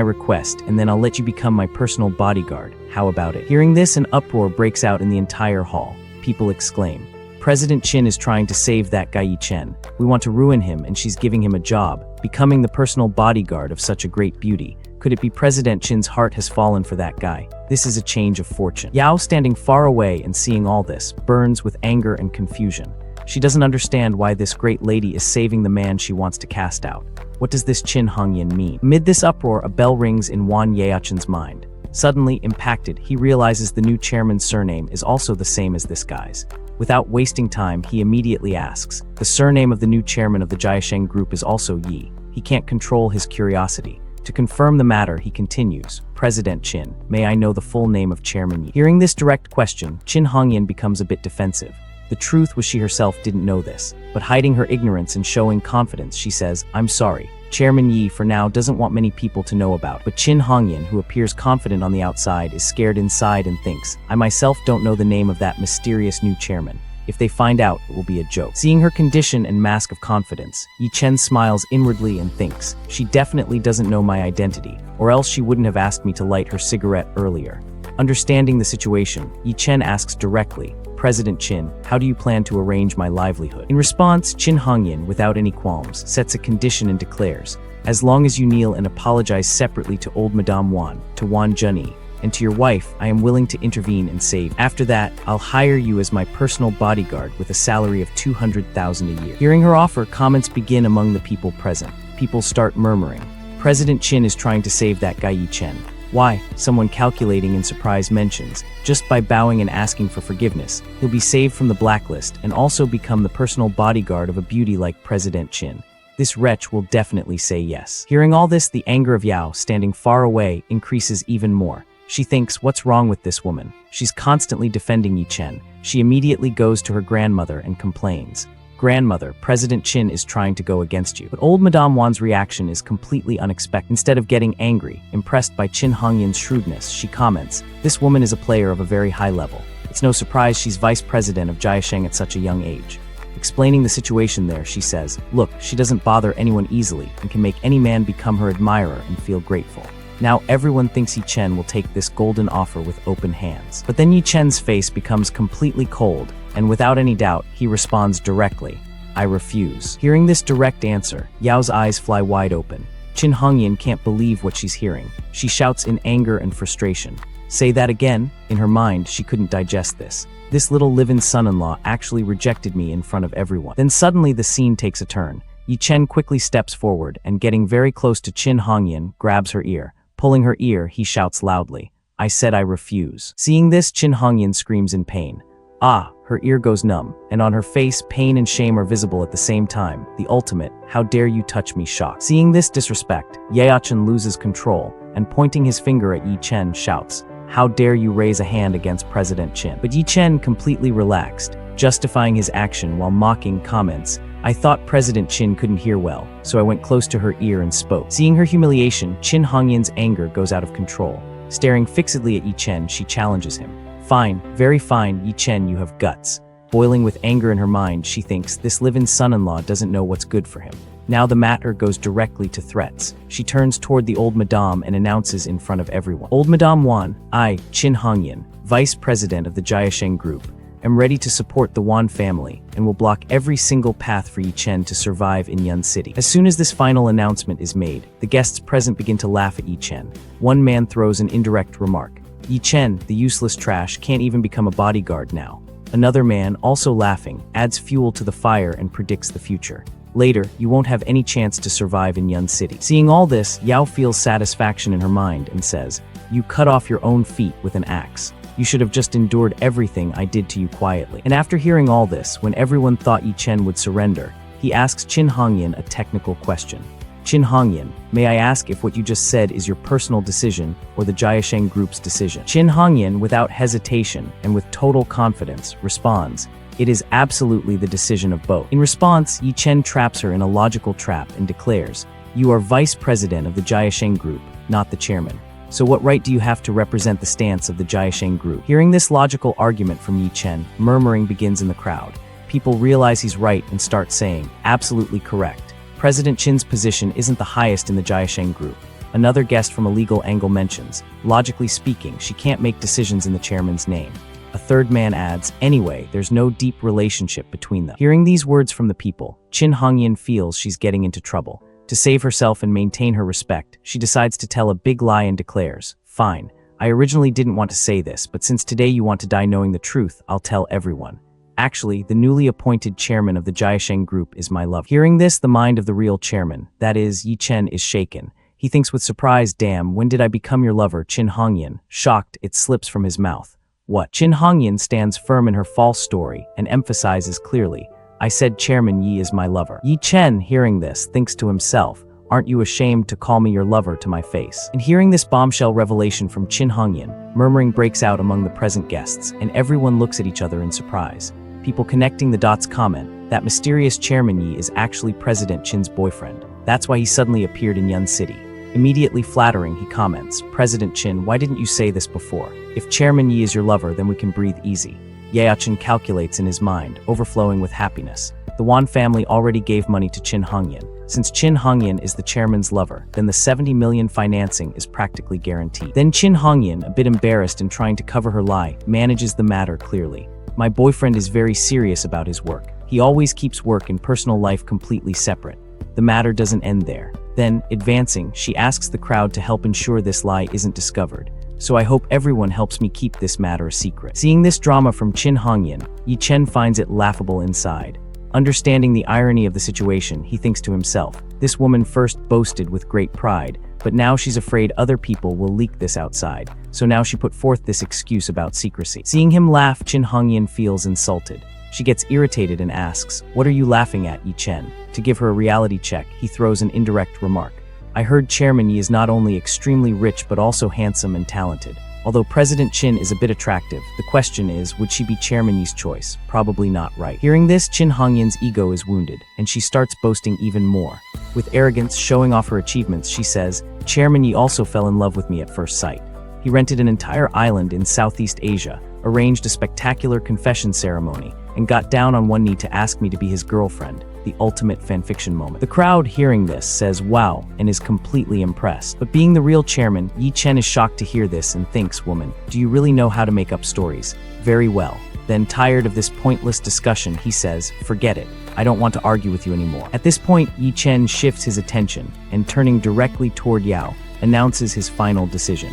request, and then I'll let you become my personal bodyguard. How about it? Hearing this, an uproar breaks out in the entire hall. People exclaim, President Chin is trying to save that guy Yi Chen. We want to ruin him and she's giving him a job, becoming the personal bodyguard of such a great beauty. Could it be President Chin's heart has fallen for that guy? This is a change of fortune. Yao, standing far away and seeing all this, burns with anger and confusion. She doesn't understand why this great lady is saving the man she wants to cast out. What does this Chin Hongyan mean? Amid this uproar, a bell rings in Wan Yaochen's mind. Suddenly, impacted, he realizes the new chairman's surname is also the same as this guy's. Without wasting time, he immediately asks, the surname of the new chairman of the Jiasheng Group is also Yi. He can't control his curiosity. To confirm the matter, he continues, President Chin, may I know the full name of Chairman Yi? Hearing this direct question, Chin Hongyan becomes a bit defensive. The truth was she herself didn't know this, but hiding her ignorance and showing confidence, she says, I'm sorry. Chairman Yi for now doesn't want many people to know about, but Chin Hongyan, who appears confident on the outside, is scared inside and thinks, I myself don't know the name of that mysterious new chairman. If they find out, it will be a joke. Seeing her condition and mask of confidence, Yi Chen smiles inwardly and thinks, she definitely doesn't know my identity, or else she wouldn't have asked me to light her cigarette earlier. Understanding the situation, Yi Chen asks directly, President Chin, how do you plan to arrange my livelihood? In response, Chin Hongyan, without any qualms, sets a condition and declares, as long as you kneel and apologize separately to old Madame Wan, to Wan Junyi, and to your wife, I am willing to intervene and save. After that, I'll hire you as my personal bodyguard with a salary of 200,000 a year. Hearing her offer, comments begin among the people present. People start murmuring. President Chin is trying to save that guy Yi Chen. Why? Someone calculating in surprise mentions, just by bowing and asking for forgiveness, he'll be saved from the blacklist and also become the personal bodyguard of a beauty like President Chin. This wretch will definitely say yes. Hearing all this, the anger of Yao, standing far away, increases even more. She thinks, what's wrong with this woman? She's constantly defending Yi Chen. She immediately goes to her grandmother and complains. Grandmother, President Chin is trying to go against you. But old Madame Wan's reaction is completely unexpected. Instead of getting angry, impressed by Chin Hongyan's shrewdness, she comments, this woman is a player of a very high level. It's no surprise she's vice president of Jiasheng at such a young age. Explaining the situation there, she says, look, she doesn't bother anyone easily and can make any man become her admirer and feel grateful. Now everyone thinks Yi Chen will take this golden offer with open hands. But then Yi Chen's face becomes completely cold, and without any doubt, he responds directly, I refuse. Hearing this direct answer, Yao's eyes fly wide open. Chin Hongyan can't believe what she's hearing. She shouts in anger and frustration. Say that again? In her mind, she couldn't digest this. This little live-in son-in-law actually rejected me in front of everyone. Then suddenly the scene takes a turn. Yi Chen quickly steps forward and getting very close to Chin Hongyan, grabs her ear. Pulling her ear, he shouts loudly, I said I refuse. Seeing this, Chin Hongyan screams in pain. Ah, her ear goes numb, and on her face, pain and shame are visible at the same time. The ultimate, how dare you touch me shock. Seeing this disrespect, Yaochen loses control, and pointing his finger at Yi Chen shouts, how dare you raise a hand against President Chin. But Yi Chen completely relaxed, justifying his action while mocking comments, I thought President Chin couldn't hear well, so I went close to her ear and spoke. Seeing her humiliation, Chin Hongyan's anger goes out of control. Staring fixedly at Yi Chen, she challenges him. Fine, very fine, Yi Chen, you have guts. Boiling with anger in her mind, she thinks this live-in son-in-law doesn't know what's good for him. Now the matter goes directly to threats. She turns toward the old madame and announces in front of everyone. Old Madame Wan, I, Chin Hongyan, Vice President of the Jiasheng Group, am ready to support the Wan family and will block every single path for Yi Chen to survive in Yun City. As soon as this final announcement is made, the guests present begin to laugh at Yi Chen. One man throws an indirect remark. Yi Chen, the useless trash, can't even become a bodyguard now. Another man, also laughing, adds fuel to the fire and predicts the future. Later, you won't have any chance to survive in Yun City. Seeing all this, Yao feels satisfaction in her mind and says, You cut off your own feet with an axe. You should have just endured everything I did to you quietly. And after hearing all this, when everyone thought Yi Chen would surrender, he asks Chin Hongyan a technical question. Chin Hongyan, may I ask if what you just said is your personal decision or the Jiasheng Group's decision? Chin Hongyan, without hesitation and with total confidence, responds, It is absolutely the decision of both. In response, Yi Chen traps her in a logical trap and declares, You are vice president of the Jiasheng Group, not the chairman. So what right do you have to represent the stance of the Jiasheng Group? Hearing this logical argument from Yi Chen, murmuring begins in the crowd. People realize he's right and start saying, Absolutely correct. President Chin's position isn't the highest in the Jiasheng Group. Another guest from a legal angle mentions, Logically speaking, she can't make decisions in the chairman's name. A third man adds, Anyway, there's no deep relationship between them. Hearing these words from the people, Chin Hongyan feels she's getting into trouble. To save herself and maintain her respect, she decides to tell a big lie and declares, Fine, I originally didn't want to say this, but since today you want to die knowing the truth, I'll tell everyone. Actually, the newly appointed chairman of the Jiasheng Group is my lover. Hearing this, the mind of the real chairman, that is, Yi Chen, is shaken. He thinks with surprise, Damn, when did I become your lover? Chin Hongyan, shocked, it slips from his mouth. What? Chin Hongyan stands firm in her false story and emphasizes clearly, I said Chairman Yi is my lover. Yi Chen, hearing this, thinks to himself, Aren't you ashamed to call me your lover to my face? And hearing this bombshell revelation from Chin Hongyan, murmuring breaks out among the present guests, and everyone looks at each other in surprise. People connecting the dots comment, that mysterious Chairman Yi is actually President Chin's boyfriend. That's why he suddenly appeared in Yun City. Immediately flattering, he comments, President Chin, why didn't you say this before? If Chairman Yi is your lover, then we can breathe easy. Yao-chen calculates in his mind, overflowing with happiness. The Wan family already gave money to Chin Hongyan. Since Chin Hongyan is the chairman's lover, then the 70 million financing is practically guaranteed. Then Chin Hongyan, a bit embarrassed and trying to cover her lie, manages the matter clearly. My boyfriend is very serious about his work. He always keeps work and personal life completely separate. The matter doesn't end there. Then, advancing, she asks the crowd to help ensure this lie isn't discovered. So I hope everyone helps me keep this matter a secret. Seeing this drama from Chin Hongyan, Yi Chen finds it laughable inside. Understanding the irony of the situation, he thinks to himself, this woman first boasted with great pride, but now she's afraid other people will leak this outside, so now she put forth this excuse about secrecy. Seeing him laugh, Chin Hongyan feels insulted. She gets irritated and asks, What are you laughing at, Yi Chen? To give her a reality check, he throws an indirect remark. I heard Chairman Yi is not only extremely rich but also handsome and talented. Although President Chin is a bit attractive, the question is, would she be Chairman Yi's choice? Probably not, right? Hearing this, Chin Hongyan's ego is wounded, and she starts boasting even more. With arrogance, showing off her achievements, she says, Chairman Yi also fell in love with me at first sight. He rented an entire island in Southeast Asia, arranged a spectacular confession ceremony, and got down on one knee to ask me to be his girlfriend. The ultimate fanfiction moment. The crowd, hearing this, says wow and is completely impressed. But being the real chairman, Yi Chen is shocked to hear this and thinks, Woman, do you really know how to make up stories? Very well. Then, tired of this pointless discussion, he says, Forget it. I don't want to argue with you anymore. At this point, Yi Chen shifts his attention and, turning directly toward Yao, announces his final decision.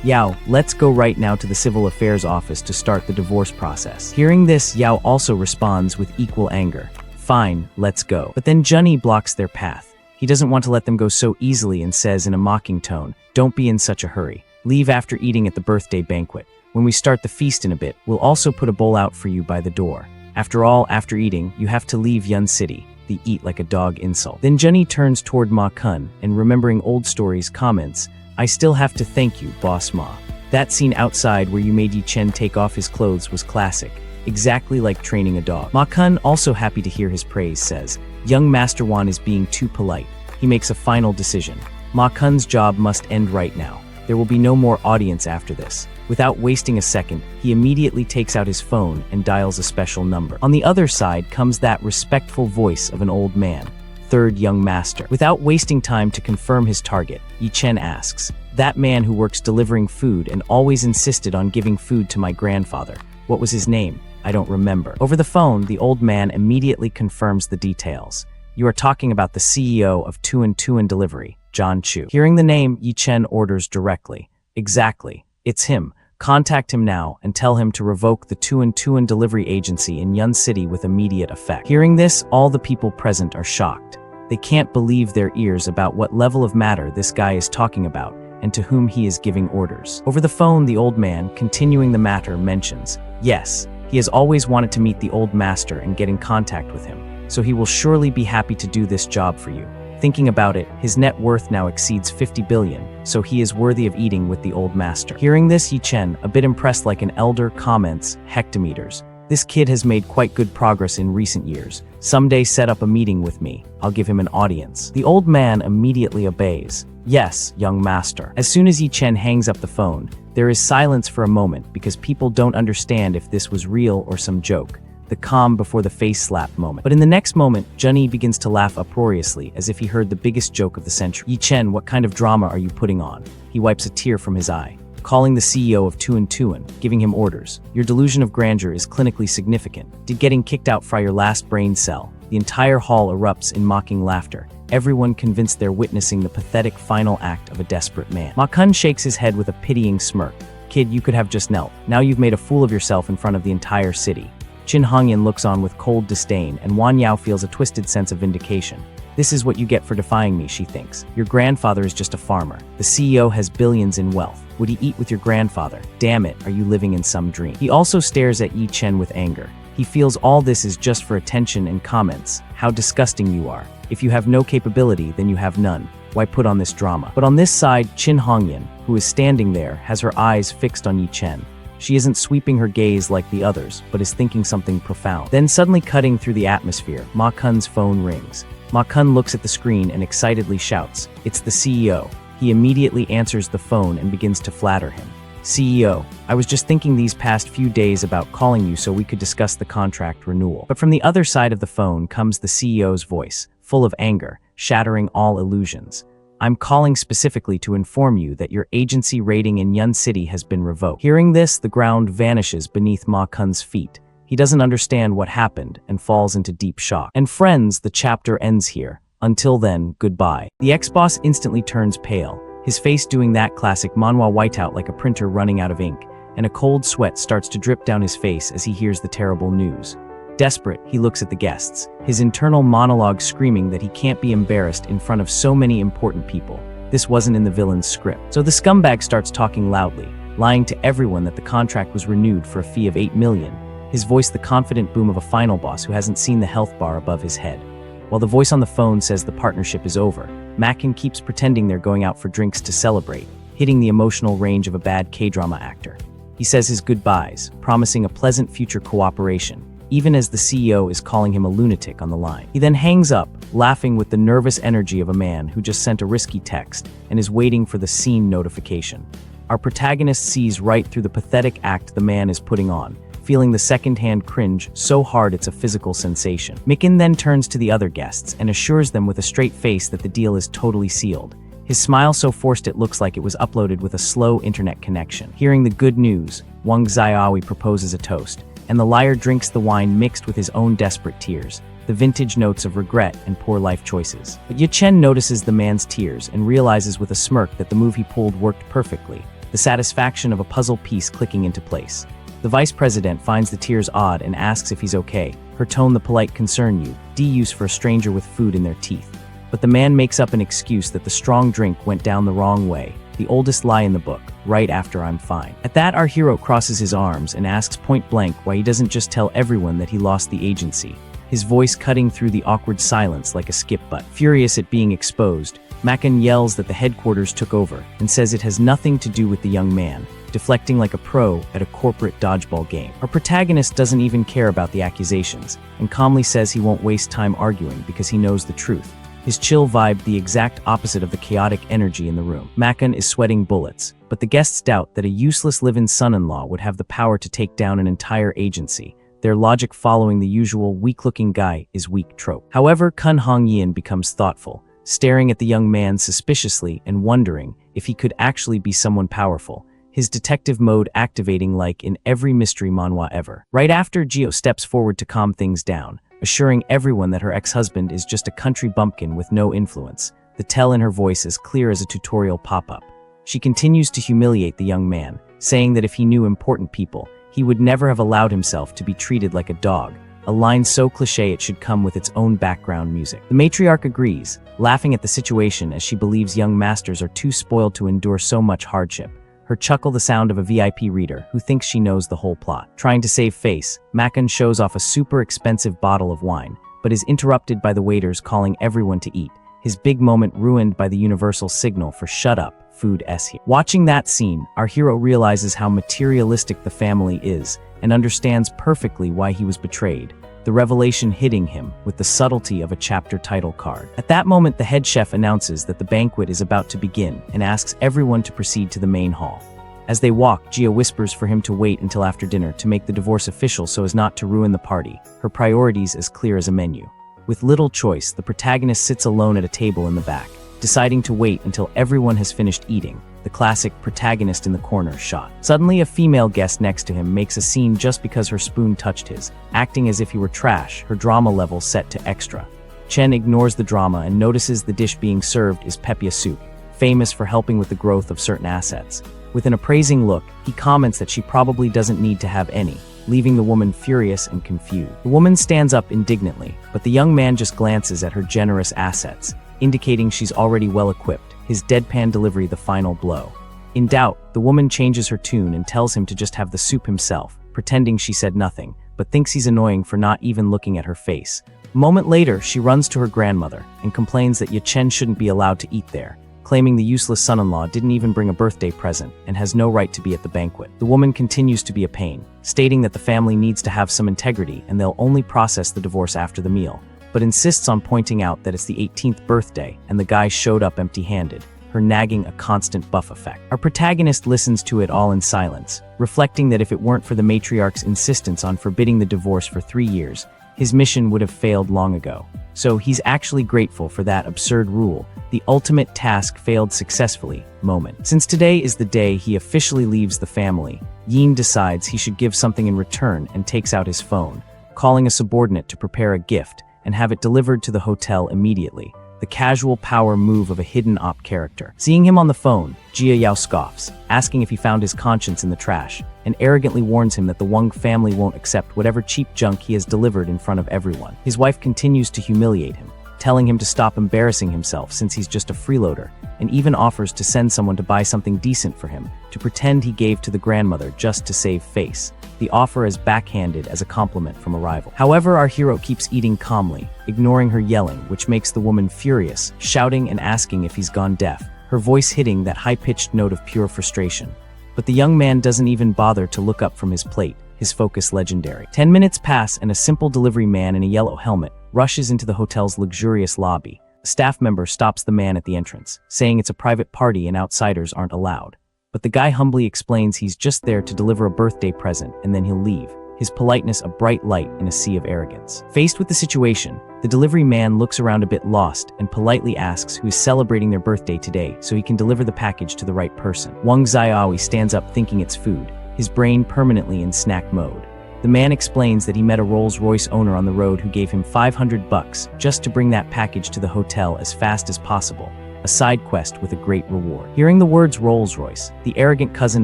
Yao, let's go right now to the Civil Affairs Office to start the divorce process. Hearing this, Yao also responds with equal anger. Fine, let's go. But then Junny blocks their path. He doesn't want to let them go so easily and says in a mocking tone, Don't be in such a hurry. Leave after eating at the birthday banquet. When we start the feast in a bit, we'll also put a bowl out for you by the door. After all, after eating, you have to leave Yun City. The eat like a dog insult. Then Junny turns toward Ma Kun and, remembering old stories, comments, I still have to thank you, Boss Ma. That scene outside where you made Yi Chen take off his clothes was classic. Exactly like training a dog. Ma Kun, also happy to hear his praise, says, Young Master Wan is being too polite. He makes a final decision. Ma Kun's job must end right now. There will be no more audience after this. Without wasting a second, he immediately takes out his phone and dials a special number. On the other side comes that respectful voice of an old man. Third young master. Without wasting time to confirm his target, Yi Chen asks, "That man who works delivering food and always insisted on giving food to my grandfather. What was his name? I don't remember." Over the phone, the old man immediately confirms the details. "You are talking about the CEO of Tuan Delivery, John Chu." Hearing the name, Yi Chen orders directly. "Exactly. It's him. Contact him now and tell him to revoke the Tuan Delivery Agency in Yun City with immediate effect." Hearing this, all the people present are shocked. They can't believe their ears about what level of matter this guy is talking about and to whom he is giving orders. Over the phone, the old man, continuing the matter, mentions, "Yes, he has always wanted to meet the old master and get in contact with him, so he will surely be happy to do this job for you. Thinking about it, his net worth now exceeds 50 billion, so he is worthy of eating with the old master." Hearing this, Yi Chen, a bit impressed like an elder, comments, "Hectometers. This kid has made quite good progress in recent years. Someday set up a meeting with me. I'll give him an audience." The old man immediately obeys. "Yes, young master." As soon as Yi Chen hangs up the phone, there is silence for a moment because people don't understand if this was real or some joke. The calm before the face slap moment. But in the next moment, Junyi begins to laugh uproariously as if he heard the biggest joke of the century. "Yi Chen, what kind of drama are you putting on?" He wipes a tear from his eye. Calling the CEO of Tuan, giving him orders. "Your delusion of grandeur is clinically significant. Did getting kicked out fry your last brain cell?" The entire hall erupts in mocking laughter. Everyone convinced they're witnessing the pathetic final act of a desperate man. Ma Kun shakes his head with a pitying smirk. "Kid, you could have just knelt. Now you've made a fool of yourself in front of the entire city." Qin Hongyan looks on with cold disdain, and Wan Yao feels a twisted sense of vindication. "This is what you get for defying me," she thinks. "Your grandfather is just a farmer. The CEO has billions in wealth. Would he eat with your grandfather? Damn it, are you living in some dream?" He also stares at Yi Chen with anger. He feels all this is just for attention and comments. "How disgusting you are. If you have no capability, then you have none. Why put on this drama?" But on this side, Qin Hongyan, who is standing there, has her eyes fixed on Yi Chen. She isn't sweeping her gaze like the others, but is thinking something profound. Then suddenly cutting through the atmosphere, Ma Kun's phone rings. Ma Kun looks at the screen and excitedly shouts, "It's the CEO." He immediately answers the phone and begins to flatter him. "CEO, I was just thinking these past few days about calling you so we could discuss the contract renewal." But from the other side of the phone comes the CEO's voice, full of anger, shattering all illusions. "I'm calling specifically to inform you that your agency rating in Yun City has been revoked." Hearing this, the ground vanishes beneath Ma Kun's feet. He doesn't understand what happened and falls into deep shock. And friends, the chapter ends here. Until then, goodbye. The ex-boss instantly turns pale, his face doing that classic manhwa whiteout like a printer running out of ink, and a cold sweat starts to drip down his face as he hears the terrible news. Desperate, he looks at the guests, his internal monologue screaming that he can't be embarrassed in front of so many important people. This wasn't in the villain's script. So the scumbag starts talking loudly, lying to everyone that the contract was renewed for a fee of 8 million. His voice the confident boom of a final boss who hasn't seen the health bar above his head. While the voice on the phone says the partnership is over, Mackin keeps pretending they're going out for drinks to celebrate, hitting the emotional range of a bad K-drama actor. He says his goodbyes, promising a pleasant future cooperation, even as the CEO is calling him a lunatic on the line. He then hangs up, laughing with the nervous energy of a man who just sent a risky text and is waiting for the scene notification. Our protagonist sees right through the pathetic act the man is putting on, feeling the second-hand cringe so hard it's a physical sensation. Mikin then turns to the other guests and assures them with a straight face that the deal is totally sealed. His smile so forced it looks like it was uploaded with a slow internet connection. Hearing the good news, Wang Xiaowi proposes a toast, and the liar drinks the wine mixed with his own desperate tears, the vintage notes of regret and poor life choices. But Yi Chen notices the man's tears and realizes with a smirk that the move he pulled worked perfectly, the satisfaction of a puzzle piece clicking into place. The vice president finds the tears odd and asks if he's okay, her tone the polite concern you, use for a stranger with food in their teeth. But the man makes up an excuse that the strong drink went down the wrong way, the oldest lie in the book, right after I'm fine. At that, our hero crosses his arms and asks point blank why he doesn't just tell everyone that he lost the agency, his voice cutting through the awkward silence like a skip button. Furious at being exposed, Mackin yells that the headquarters took over and says it has nothing to do with the young man, deflecting like a pro at a corporate dodgeball game. Our protagonist doesn't even care about the accusations, and calmly says he won't waste time arguing because he knows the truth. His chill vibe the exact opposite of the chaotic energy in the room. Makun is sweating bullets, but the guests doubt that a useless live-in son-in-law would have the power to take down an entire agency, their logic following the usual weak-looking guy is weak trope. However, Kun Hong Yin becomes thoughtful, staring at the young man suspiciously and wondering if he could actually be someone powerful, his detective mode activating like in every mystery manhwa ever. Right after, Gio steps forward to calm things down, assuring everyone that her ex-husband is just a country bumpkin with no influence, the tell in her voice as clear as a tutorial pop-up. She continues to humiliate the young man, saying that if he knew important people, he would never have allowed himself to be treated like a dog, a line so cliché it should come with its own background music. The matriarch agrees, laughing at the situation as she believes young masters are too spoiled to endure so much hardship. Her chuckle the sound of a VIP reader who thinks she knows the whole plot. Trying to save face, Makun shows off a super expensive bottle of wine, but is interrupted by the waiters calling everyone to eat, his big moment ruined by the universal signal for "shut up, food s here." Watching that scene, our hero realizes how materialistic the family is and understands perfectly why he was betrayed, the revelation hitting him with the subtlety of a chapter title card. At that moment, the head chef announces that the banquet is about to begin and asks everyone to proceed to the main hall. As they walk, Gia whispers for him to wait until after dinner to make the divorce official so as not to ruin the party, her priorities as clear as a menu. With little choice, the protagonist sits alone at a table in the back, deciding to wait until everyone has finished eating, the classic protagonist in the corner shot. Suddenly, a female guest next to him makes a scene just because her spoon touched his, acting as if he were trash, her drama level set to extra. Chen ignores the drama and notices the dish being served is pepia soup, famous for helping with the growth of certain assets. With an appraising look, he comments that she probably doesn't need to have any, leaving the woman furious and confused. The woman stands up indignantly, but the young man just glances at her generous assets, indicating she's already well-equipped, his deadpan delivery the final blow. In doubt, the woman changes her tune and tells him to just have the soup himself, pretending she said nothing, but thinks he's annoying for not even looking at her face. A moment later, she runs to her grandmother and complains that Chen shouldn't be allowed to eat there, claiming the useless son-in-law didn't even bring a birthday present and has no right to be at the banquet. The woman continues to be a pain, stating that the family needs to have some integrity and they'll only process the divorce after the meal, but insists on pointing out that it's the 18th birthday and the guy showed up empty-handed, her nagging a constant buff effect. Our protagonist listens to it all in silence, reflecting that if it weren't for the matriarch's insistence on forbidding the divorce for 3 years, his mission would have failed long ago. So he's actually grateful for that absurd rule, the ultimate task failed successfully moment. Since today is the day he officially leaves the family, Yin decides he should give something in return and takes out his phone, calling a subordinate to prepare a gift and have it delivered to the hotel immediately, the casual power move of a hidden op character. Seeing him on the phone, Jia Yao scoffs, asking if he found his conscience in the trash, and arrogantly warns him that the Wang family won't accept whatever cheap junk he has delivered in front of everyone. His wife continues to humiliate him, telling him to stop embarrassing himself since he's just a freeloader, and even offers to send someone to buy something decent for him, to pretend he gave to the grandmother just to save face, the offer as backhanded as a compliment from a rival. However, our hero keeps eating calmly, ignoring her yelling, which makes the woman furious, shouting and asking if he's gone deaf, her voice hitting that high-pitched note of pure frustration. But the young man doesn't even bother to look up from his plate, his focus legendary. 10 minutes pass and a simple delivery man in a yellow helmet rushes into the hotel's luxurious lobby. A staff member stops the man at the entrance, saying it's a private party and outsiders aren't allowed. But the guy humbly explains he's just there to deliver a birthday present and then he'll leave, his politeness a bright light in a sea of arrogance. Faced with the situation, the delivery man looks around a bit lost and politely asks who is celebrating their birthday today so he can deliver the package to the right person. Wang Xiaoyi stands up thinking it's food, his brain permanently in snack mode. The man explains that he met a Rolls-Royce owner on the road who gave him $500 just to bring that package to the hotel as fast as possible, a side quest with a great reward. Hearing the words Rolls-Royce, the arrogant cousin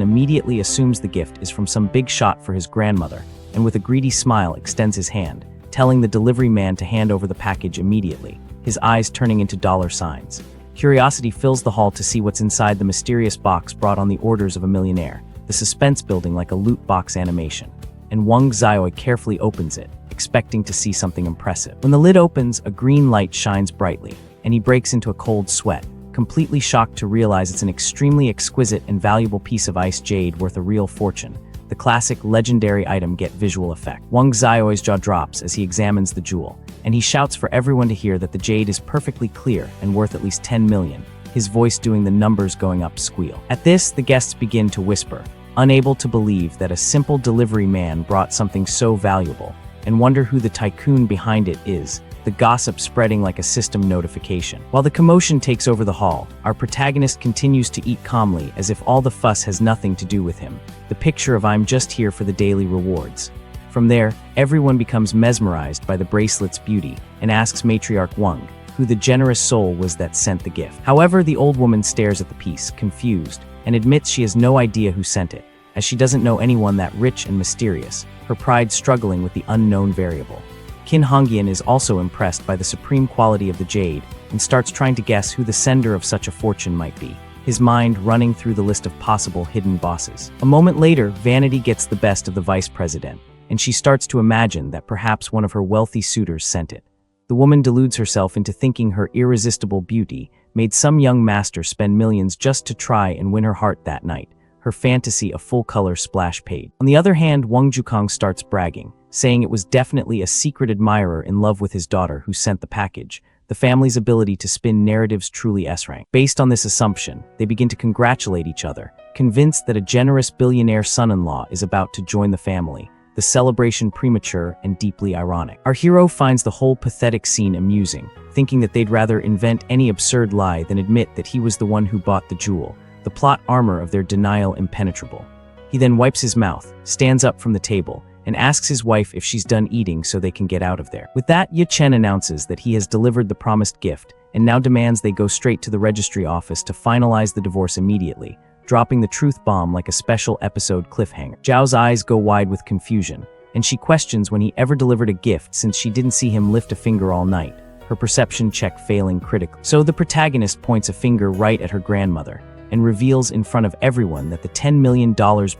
immediately assumes the gift is from some big shot for his grandmother, and with a greedy smile extends his hand, telling the delivery man to hand over the package immediately, his eyes turning into dollar signs. Curiosity fills the hall to see what's inside the mysterious box brought on the orders of a millionaire, the suspense building like a loot box animation. And Wang Xiaoyi carefully opens it, expecting to see something impressive. When the lid opens, a green light shines brightly, and he breaks into a cold sweat, completely shocked to realize it's an extremely exquisite and valuable piece of ice jade worth a real fortune. The classic legendary item get visual effect. Wang Xiao's jaw drops as he examines the jewel, and he shouts for everyone to hear that the jade is perfectly clear and worth at least 10 million, his voice doing the numbers going up squeal. At this, the guests begin to whisper, unable to believe that a simple delivery man brought something so valuable, and wonder who the tycoon behind it is, the gossip spreading like a system notification. While the commotion takes over the hall, our protagonist continues to eat calmly as if all the fuss has nothing to do with him, the picture of "I'm just here for the daily rewards." From there, everyone becomes mesmerized by the bracelet's beauty and asks matriarch Wang, who the generous soul was that sent the gift. However, the old woman stares at the piece, confused, and admits she has no idea who sent it, as she doesn't know anyone that rich and mysterious, her pride struggling with the unknown variable. Qin Hongyan is also impressed by the supreme quality of the jade and starts trying to guess who the sender of such a fortune might be, his mind running through the list of possible hidden bosses. A moment later, vanity gets the best of the vice president, and she starts to imagine that perhaps one of her wealthy suitors sent it. The woman deludes herself into thinking her irresistible beauty made some young master spend millions just to try and win her heart that night, her fantasy a full-color splash page. On the other hand, Wang Jukong starts bragging, saying it was definitely a secret admirer in love with his daughter who sent the package, the family's ability to spin narratives truly S-rank. Based on this assumption, they begin to congratulate each other, convinced that a generous billionaire son-in-law is about to join the family, the celebration premature and deeply ironic. Our hero finds the whole pathetic scene amusing, thinking that they'd rather invent any absurd lie than admit that he was the one who bought the jewel, the plot armor of their denial impenetrable. He then wipes his mouth, stands up from the table, and asks his wife if she's done eating so they can get out of there. With that, Ye Chen announces that he has delivered the promised gift and now demands they go straight to the registry office to finalize the divorce immediately, dropping the truth bomb like a special episode cliffhanger. Zhao's eyes go wide with confusion, and she questions when he ever delivered a gift since she didn't see him lift a finger all night, her perception check failing critically. So the protagonist points a finger right at her grandmother and reveals in front of everyone that the $10 million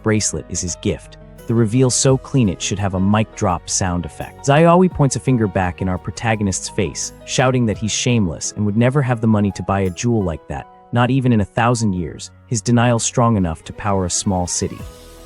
bracelet is his gift. The reveal so clean it should have a mic drop sound effect. Xiaowi points a finger back in our protagonist's face, shouting that he's shameless and would never have the money to buy a jewel like that, not even in 1,000 years, his denial strong enough to power a small city.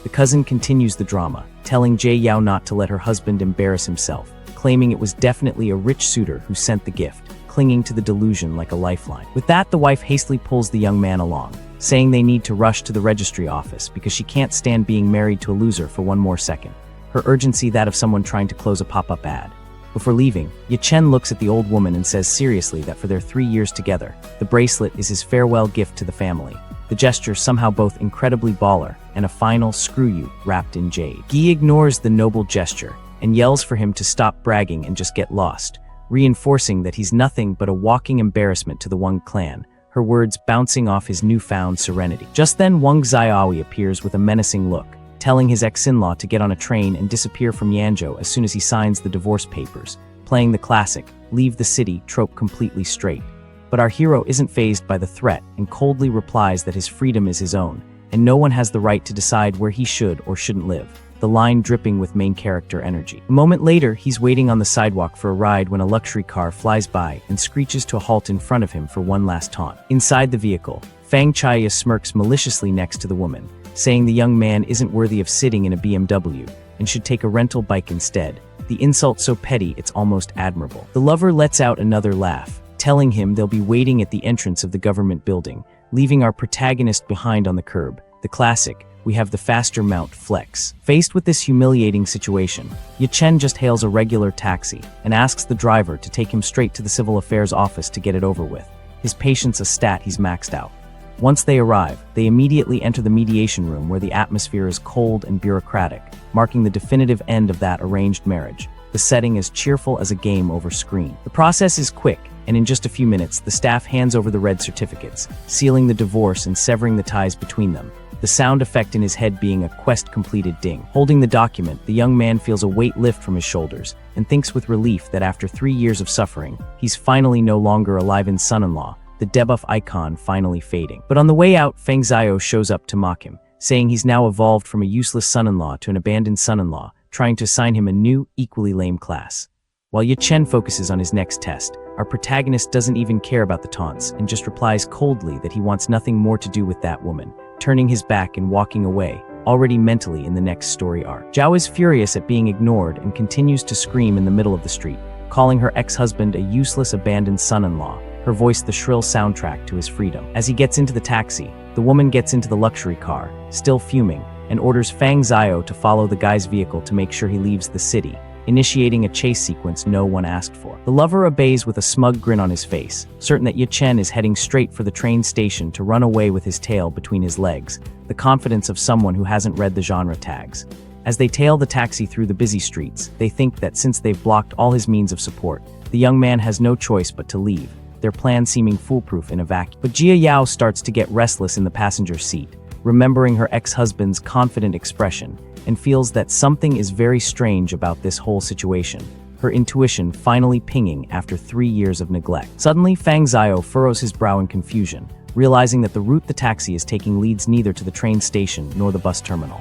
The cousin continues the drama, telling Jie Yao not to let her husband embarrass himself, claiming it was definitely a rich suitor who sent the gift, clinging to the delusion like a lifeline. With that, the wife hastily pulls the young man along, saying they need to rush to the registry office because she can't stand being married to a loser for one more second, her urgency that of someone trying to close a pop-up ad. Before leaving, Ye Chen looks at the old woman and says seriously that for their 3 years together, the bracelet is his farewell gift to the family. The gesture somehow both incredibly baller and a final "screw you" wrapped in jade. Guy ignores the noble gesture and yells for him to stop bragging and just get lost, reinforcing that he's nothing but a walking embarrassment to the Wang clan, her words bouncing off his newfound serenity. Just then, Wang Xiaowi appears with a menacing look, telling his ex-in-law to get on a train and disappear from Yanzhou as soon as he signs the divorce papers, playing the classic "leave the city" trope completely straight. But our hero isn't fazed by the threat and coldly replies that his freedom is his own, and no one has the right to decide where he should or shouldn't live, the line dripping with main character energy. A moment later, he's waiting on the sidewalk for a ride when a luxury car flies by and screeches to a halt in front of him for one last taunt. Inside the vehicle, Fang Chaya smirks maliciously next to the woman, saying the young man isn't worthy of sitting in a BMW and should take a rental bike instead, the insult so petty it's almost admirable. The lover lets out another laugh, telling him they'll be waiting at the entrance of the government building, leaving our protagonist behind on the curb. The classic, we have the faster mount flex. Faced with this humiliating situation, Ye Chen just hails a regular taxi and asks the driver to take him straight to the civil affairs office to get it over with, his patience a stat he's maxed out. Once they arrive, they immediately enter the mediation room where the atmosphere is cold and bureaucratic, marking the definitive end of that arranged marriage, the setting as cheerful as a game over screen. The process is quick, and in just a few minutes, the staff hands over the red certificates, sealing the divorce and severing the ties between them, the sound effect in his head being a quest-completed ding. Holding the document, the young man feels a weight lift from his shoulders and thinks with relief that after 3 years of suffering, he's finally no longer a live-in son-in-law, the debuff icon finally fading. But on the way out, Feng Xiao shows up to mock him, saying he's now evolved from a useless son-in-law to an abandoned son-in-law, trying to assign him a new, equally lame class. While Ye Chen focuses on his next test, our protagonist doesn't even care about the taunts and just replies coldly that he wants nothing more to do with that woman, turning his back and walking away, already mentally in the next story arc. Zhao is furious at being ignored and continues to scream in the middle of the street, calling her ex-husband a useless abandoned son-in-law, her voice the shrill soundtrack to his freedom. As he gets into the taxi, the woman gets into the luxury car, still fuming, and orders Fang Zhao to follow the guy's vehicle to make sure he leaves the city, initiating a chase sequence no one asked for. The lover obeys with a smug grin on his face, certain that Ye Chen is heading straight for the train station to run away with his tail between his legs, the confidence of someone who hasn't read the genre tags. As they tail the taxi through the busy streets, they think that since they've blocked all his means of support, the young man has no choice but to leave, their plan seeming foolproof in a vacuum. But Jia Yao starts to get restless in the passenger seat, remembering her ex-husband's confident expression, and feels that something is very strange about this whole situation, her intuition finally pinging after 3 years of neglect. Suddenly, Fang Zhao furrows his brow in confusion, realizing that the route the taxi is taking leads neither to the train station nor the bus terminal.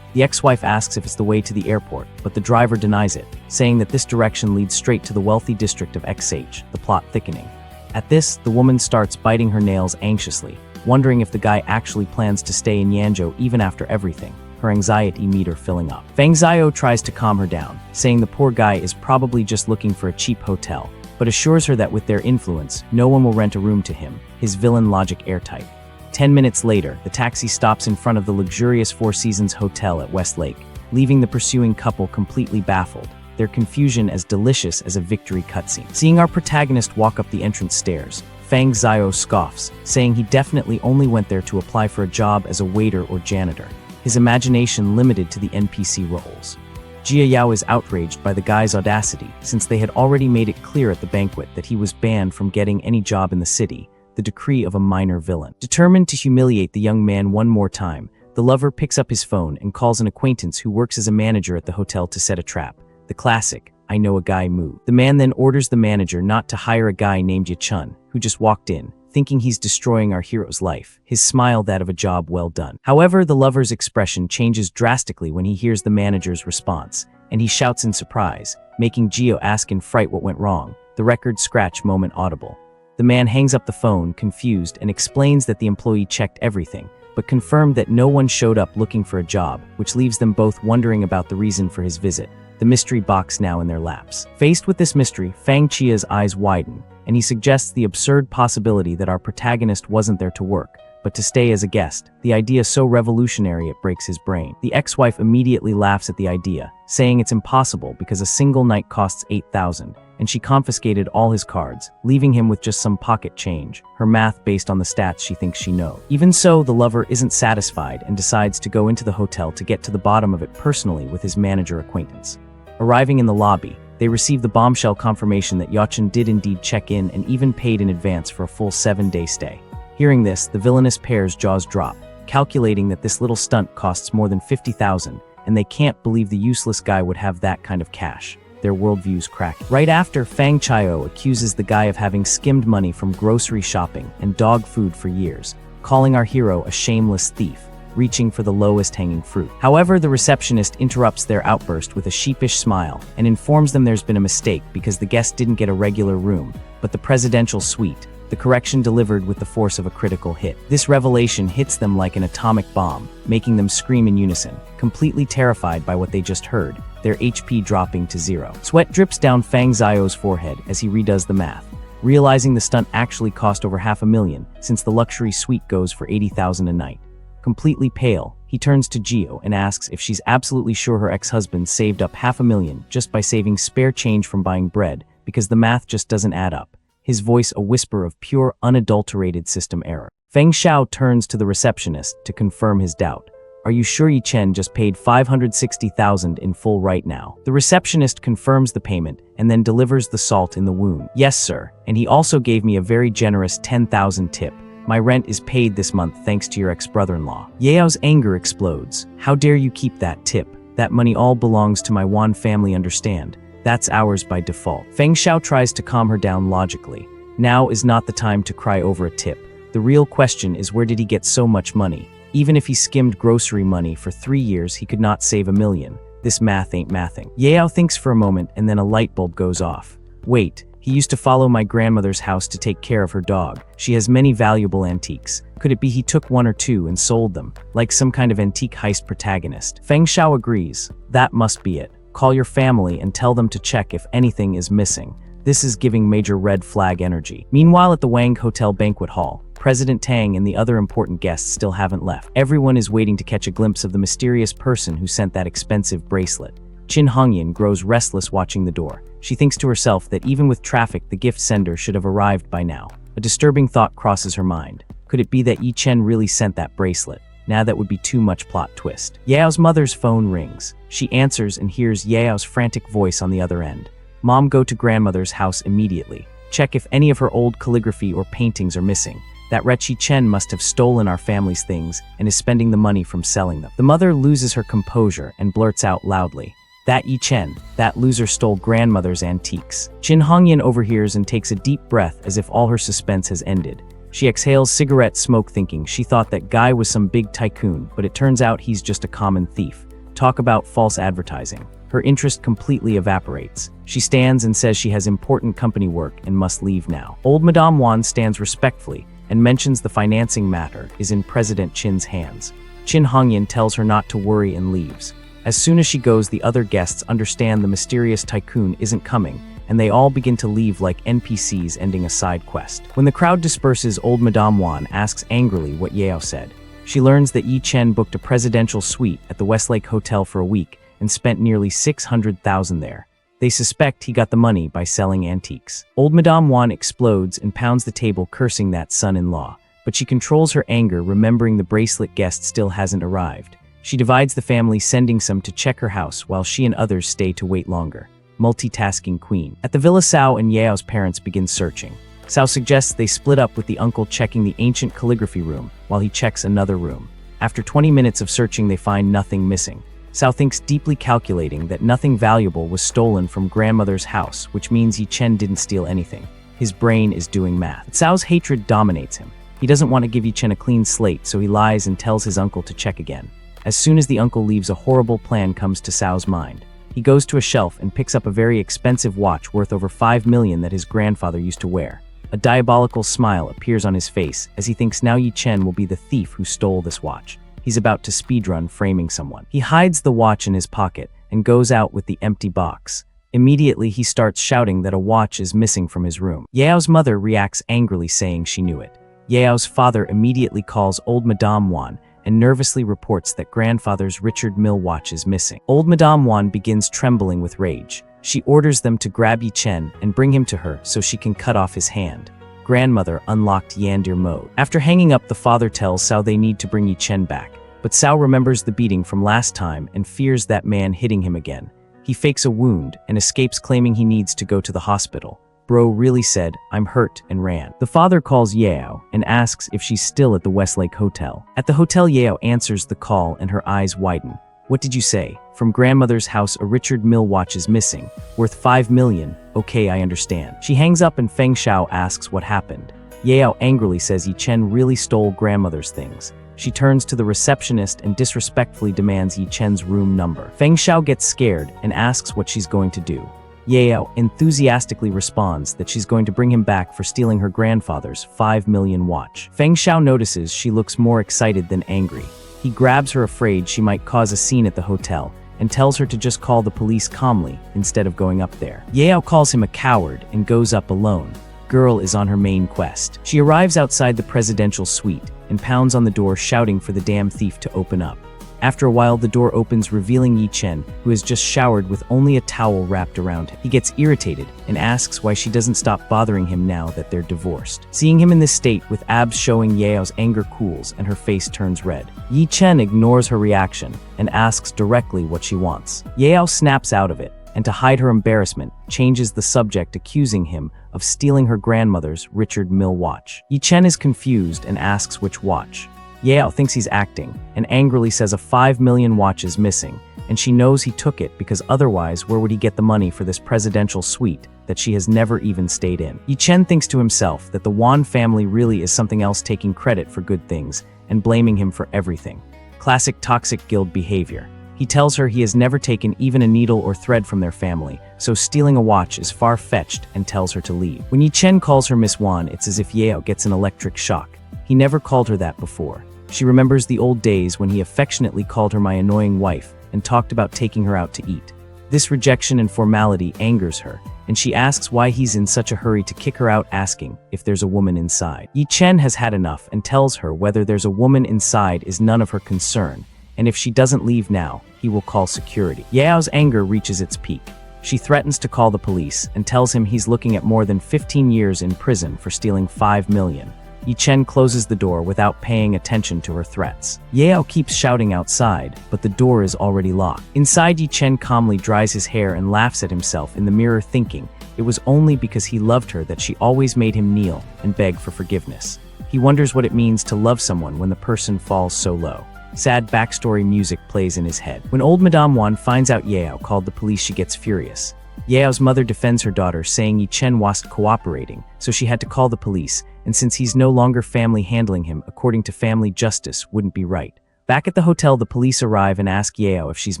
The ex-wife asks if it's the way to the airport, but the driver denies it, saying that this direction leads straight to the wealthy district of XH, the plot thickening. At this, the woman starts biting her nails anxiously, wondering if the guy actually plans to stay in Yanzhou even after everything, her anxiety meter filling up. Fang Zhao tries to calm her down, saying the poor guy is probably just looking for a cheap hotel, but assures her that with their influence, no one will rent a room to him, his villain logic airtight. 10 minutes later, the taxi stops in front of the luxurious Four Seasons Hotel at Westlake, leaving the pursuing couple completely baffled, their confusion as delicious as a victory cutscene. Seeing our protagonist walk up the entrance stairs, Fang Zhao scoffs, saying he definitely only went there to apply for a job as a waiter or janitor, his imagination limited to the NPC roles. Jia Yao is outraged by the guy's audacity, since they had already made it clear at the banquet that he was banned from getting any job in the city, the decree of a minor villain. Determined to humiliate the young man one more time, the lover picks up his phone and calls an acquaintance who works as a manager at the hotel to set a trap. The classic, "I know a guy" move. The man then orders the manager not to hire a guy named Ye Chen, who just walked in, thinking he's destroying our hero's life, his smile that of a job well done. However, the lover's expression changes drastically when he hears the manager's response, and he shouts in surprise, making Gio ask in fright what went wrong, the record scratch moment audible. The man hangs up the phone, confused, and explains that the employee checked everything, but confirmed that no one showed up looking for a job, which leaves them both wondering about the reason for his visit, the mystery box now in their laps. Faced with this mystery, Fang Chia's eyes widen, and he suggests the absurd possibility that our protagonist wasn't there to work, but to stay as a guest, the idea so revolutionary it breaks his brain. The ex-wife immediately laughs at the idea, saying it's impossible because a single night costs 8,000, and she confiscated all his cards, leaving him with just some pocket change, her math based on the stats she thinks she knows. Even so, the lover isn't satisfied and decides to go into the hotel to get to the bottom of it personally with his manager acquaintance. Arriving in the lobby, they receive the bombshell confirmation that Yachin did indeed check in and even paid in advance for a full 7-day stay. Hearing this, the villainous pair's jaws drop, calculating that this little stunt costs more than 50,000, and they can't believe the useless guy would have that kind of cash. Their worldviews crack. Right after, Fang Chiao accuses the guy of having skimmed money from grocery shopping and dog food for years, calling our hero a shameless thief, reaching for the lowest hanging fruit. However, the receptionist interrupts their outburst with a sheepish smile and informs them there's been a mistake because the guest didn't get a regular room, but the presidential suite, the correction delivered with the force of a critical hit. This revelation hits them like an atomic bomb, making them scream in unison, completely terrified by what they just heard, their HP dropping to 0. Sweat drips down Fang Zhao's forehead as he redoes the math, realizing the stunt actually cost over $500,000 since the luxury suite goes for 80,000 a night. Completely pale, he turns to Gio and asks if she's absolutely sure her ex-husband saved up $500,000 just by saving spare change from buying bread, because the math just doesn't add up, his voice a whisper of pure, unadulterated system error. Feng Xiao turns to the receptionist to confirm his doubt. "Are you sure Yi Chen just paid 560,000 in full right now?" The receptionist confirms the payment and then delivers the salt in the wound. "Yes, sir, and he also gave me a very generous 10,000 tip. My rent is paid this month thanks to your ex-brother-in-law." Yao's anger explodes. "How dare you keep that tip? That money all belongs to my Wan family, understand? That's ours by default." Feng Xiao tries to calm her down logically. Now is not the time to cry over a tip. The real question is, where did he get so much money? Even if he skimmed grocery money for 3 years, he could not save $1 million. This math ain't mathing. Yao thinks for a moment and then a light bulb goes off. Wait, He used to follow my grandmother's house to take care of her dog. She has many valuable antiques. Could it be he took one or two and sold them, like some kind of antique heist protagonist? Feng Xiao agrees. That must be it. Call your family and tell them to check if anything is missing. This is giving major red flag energy. Meanwhile, at the Wang Hotel banquet hall, President Tang and the other important guests still haven't left. Everyone is waiting to catch a glimpse of the mysterious person who sent that expensive bracelet. Qin Hongyan grows restless watching the door. She thinks to herself that even with traffic, the gift sender should have arrived by now. A disturbing thought crosses her mind. Could it be that Yi Chen really sent that bracelet? Now that would be too much plot twist. Yao's mother's phone rings. She answers and hears Yao's frantic voice on the other end. Mom, go to grandmother's house immediately. Check if any of her old calligraphy or paintings are missing. That wretch Yi Chen must have stolen our family's things and is spending the money from selling them. The mother loses her composure and blurts out loudly, that Yi Chen, that loser stole grandmother's antiques. Qin Hongyan overhears and takes a deep breath as if all her suspense has ended. She exhales cigarette smoke thinking she thought that guy was some big tycoon, but it turns out he's just a common thief. Talk about false advertising. Her interest completely evaporates. She stands and says she has important company work and must leave now. Old Madame Wan stands respectfully and mentions the financing matter is in President Qin's hands. Qin Hongyan tells her not to worry and leaves. As soon as she goes, the other guests understand the mysterious tycoon isn't coming, and they all begin to leave like NPCs ending a side quest. When the crowd disperses, old Madame Wan asks angrily what Yao said. She learns that Yi Chen booked a presidential suite at the Westlake Hotel for a week and spent nearly 600,000 there. They suspect he got the money by selling antiques. Old Madame Wan explodes and pounds the table, cursing that son-in-law. But she controls her anger, remembering the bracelet guest still hasn't arrived. She divides the family, sending some to check her house while she and others stay to wait longer. Multitasking queen. At the villa, Cao and Yao's parents begin searching. Cao suggests they split up, with the uncle checking the ancient calligraphy room while he checks another room. After 20 minutes of searching, they find nothing missing. Cao thinks, deeply calculating that nothing valuable was stolen from grandmother's house, which means Yi Chen didn't steal anything. His brain is doing math. Cao's hatred dominates him. He doesn't want to give Yi Chen a clean slate, so he lies and tells his uncle to check again. As soon as the uncle leaves, a horrible plan comes to Cao's mind. He goes to a shelf and picks up a very expensive watch worth over 5 million that his grandfather used to wear. A diabolical smile appears on his face as he thinks now Yi Chen will be the thief who stole this watch. He's about to speedrun framing someone. He hides the watch in his pocket and goes out with the empty box. Immediately, he starts shouting that a watch is missing from his room. Yao's mother reacts angrily, saying she knew it. Yao's father immediately calls old Madame Wan and nervously reports that grandfather's Richard Mille watch is missing. Old Madame Wan begins trembling with rage. She orders them to grab Yi Chen and bring him to her so she can cut off his hand. Grandmother unlocked Yandir mode. After hanging up, the father tells Cao they need to bring Yi Chen back. But Cao remembers the beating from last time and fears that man hitting him again. He fakes a wound and escapes, claiming he needs to go to the hospital. Bro really said, "I'm hurt," and ran. The father calls Yao and asks if she's still at the Westlake Hotel. At the hotel, Yao answers the call and her eyes widen. "What did you say? From grandmother's house, a Richard Mille watch is missing, worth 5 million. Okay, I understand." She hangs up and Feng Xiao asks what happened. Yao angrily says Yi Chen really stole grandmother's things. She turns to the receptionist and disrespectfully demands Yi Chen's room number. Feng Xiao gets scared and asks what she's going to do. Yao enthusiastically responds that she's going to bring him back for stealing her grandfather's 5 million watch. Feng Xiao notices she looks more excited than angry. He grabs her, afraid she might cause a scene at the hotel, and tells her to just call the police calmly instead of going up there. Yao calls him a coward and goes up alone. Girl is on her main quest. She arrives outside the presidential suite and pounds on the door, shouting for the damn thief to open up. After a while, the door opens, revealing Yi Chen, who has just showered with only a towel wrapped around him. He gets irritated and asks why she doesn't stop bothering him now that they're divorced. Seeing him in this state, with abs showing, Yao's anger cools and her face turns red. Yi Chen ignores her reaction and asks directly what she wants. Yao snaps out of it, and to hide her embarrassment, changes the subject, accusing him of stealing her grandmother's Richard Mille watch. Yi Chen is confused and asks which watch. Yao thinks he's acting and angrily says a 5 million watch is missing, and she knows he took it because otherwise where would he get the money for this presidential suite that she has never even stayed in? Yi Chen thinks to himself that the Wan family really is something else, taking credit for good things and blaming him for everything. Classic toxic guild behavior. He tells her he has never taken even a needle or thread from their family, so stealing a watch is far-fetched, and tells her to leave. When Yi Chen calls her Miss Wan, it's as if Yao gets an electric shock. He never called her that before. She remembers the old days when he affectionately called her my annoying wife and talked about taking her out to eat. This rejection and formality angers her, and she asks why he's in such a hurry to kick her out, asking if there's a woman inside. Yi Chen has had enough and tells her whether there's a woman inside is none of her concern, and if she doesn't leave now, he will call security. Yao's anger reaches its peak. She threatens to call the police and tells him he's looking at more than 15 years in prison for stealing 5 million. Yi Chen closes the door without paying attention to her threats. Yao keeps shouting outside, but the door is already locked. Inside, Yi Chen calmly dries his hair and laughs at himself in the mirror, thinking it was only because he loved her that she always made him kneel and beg for forgiveness. He wonders what it means to love someone when the person falls so low. Sad backstory music plays in his head. When old Madame Wan finds out Yao called the police, she gets furious. Yao's mother defends her daughter, saying Yi Chen wasn't cooperating, so she had to call the police, and since he's no longer family, handling him according to family justice wouldn't be right. Back at the hotel, the police arrive and ask Yao if she's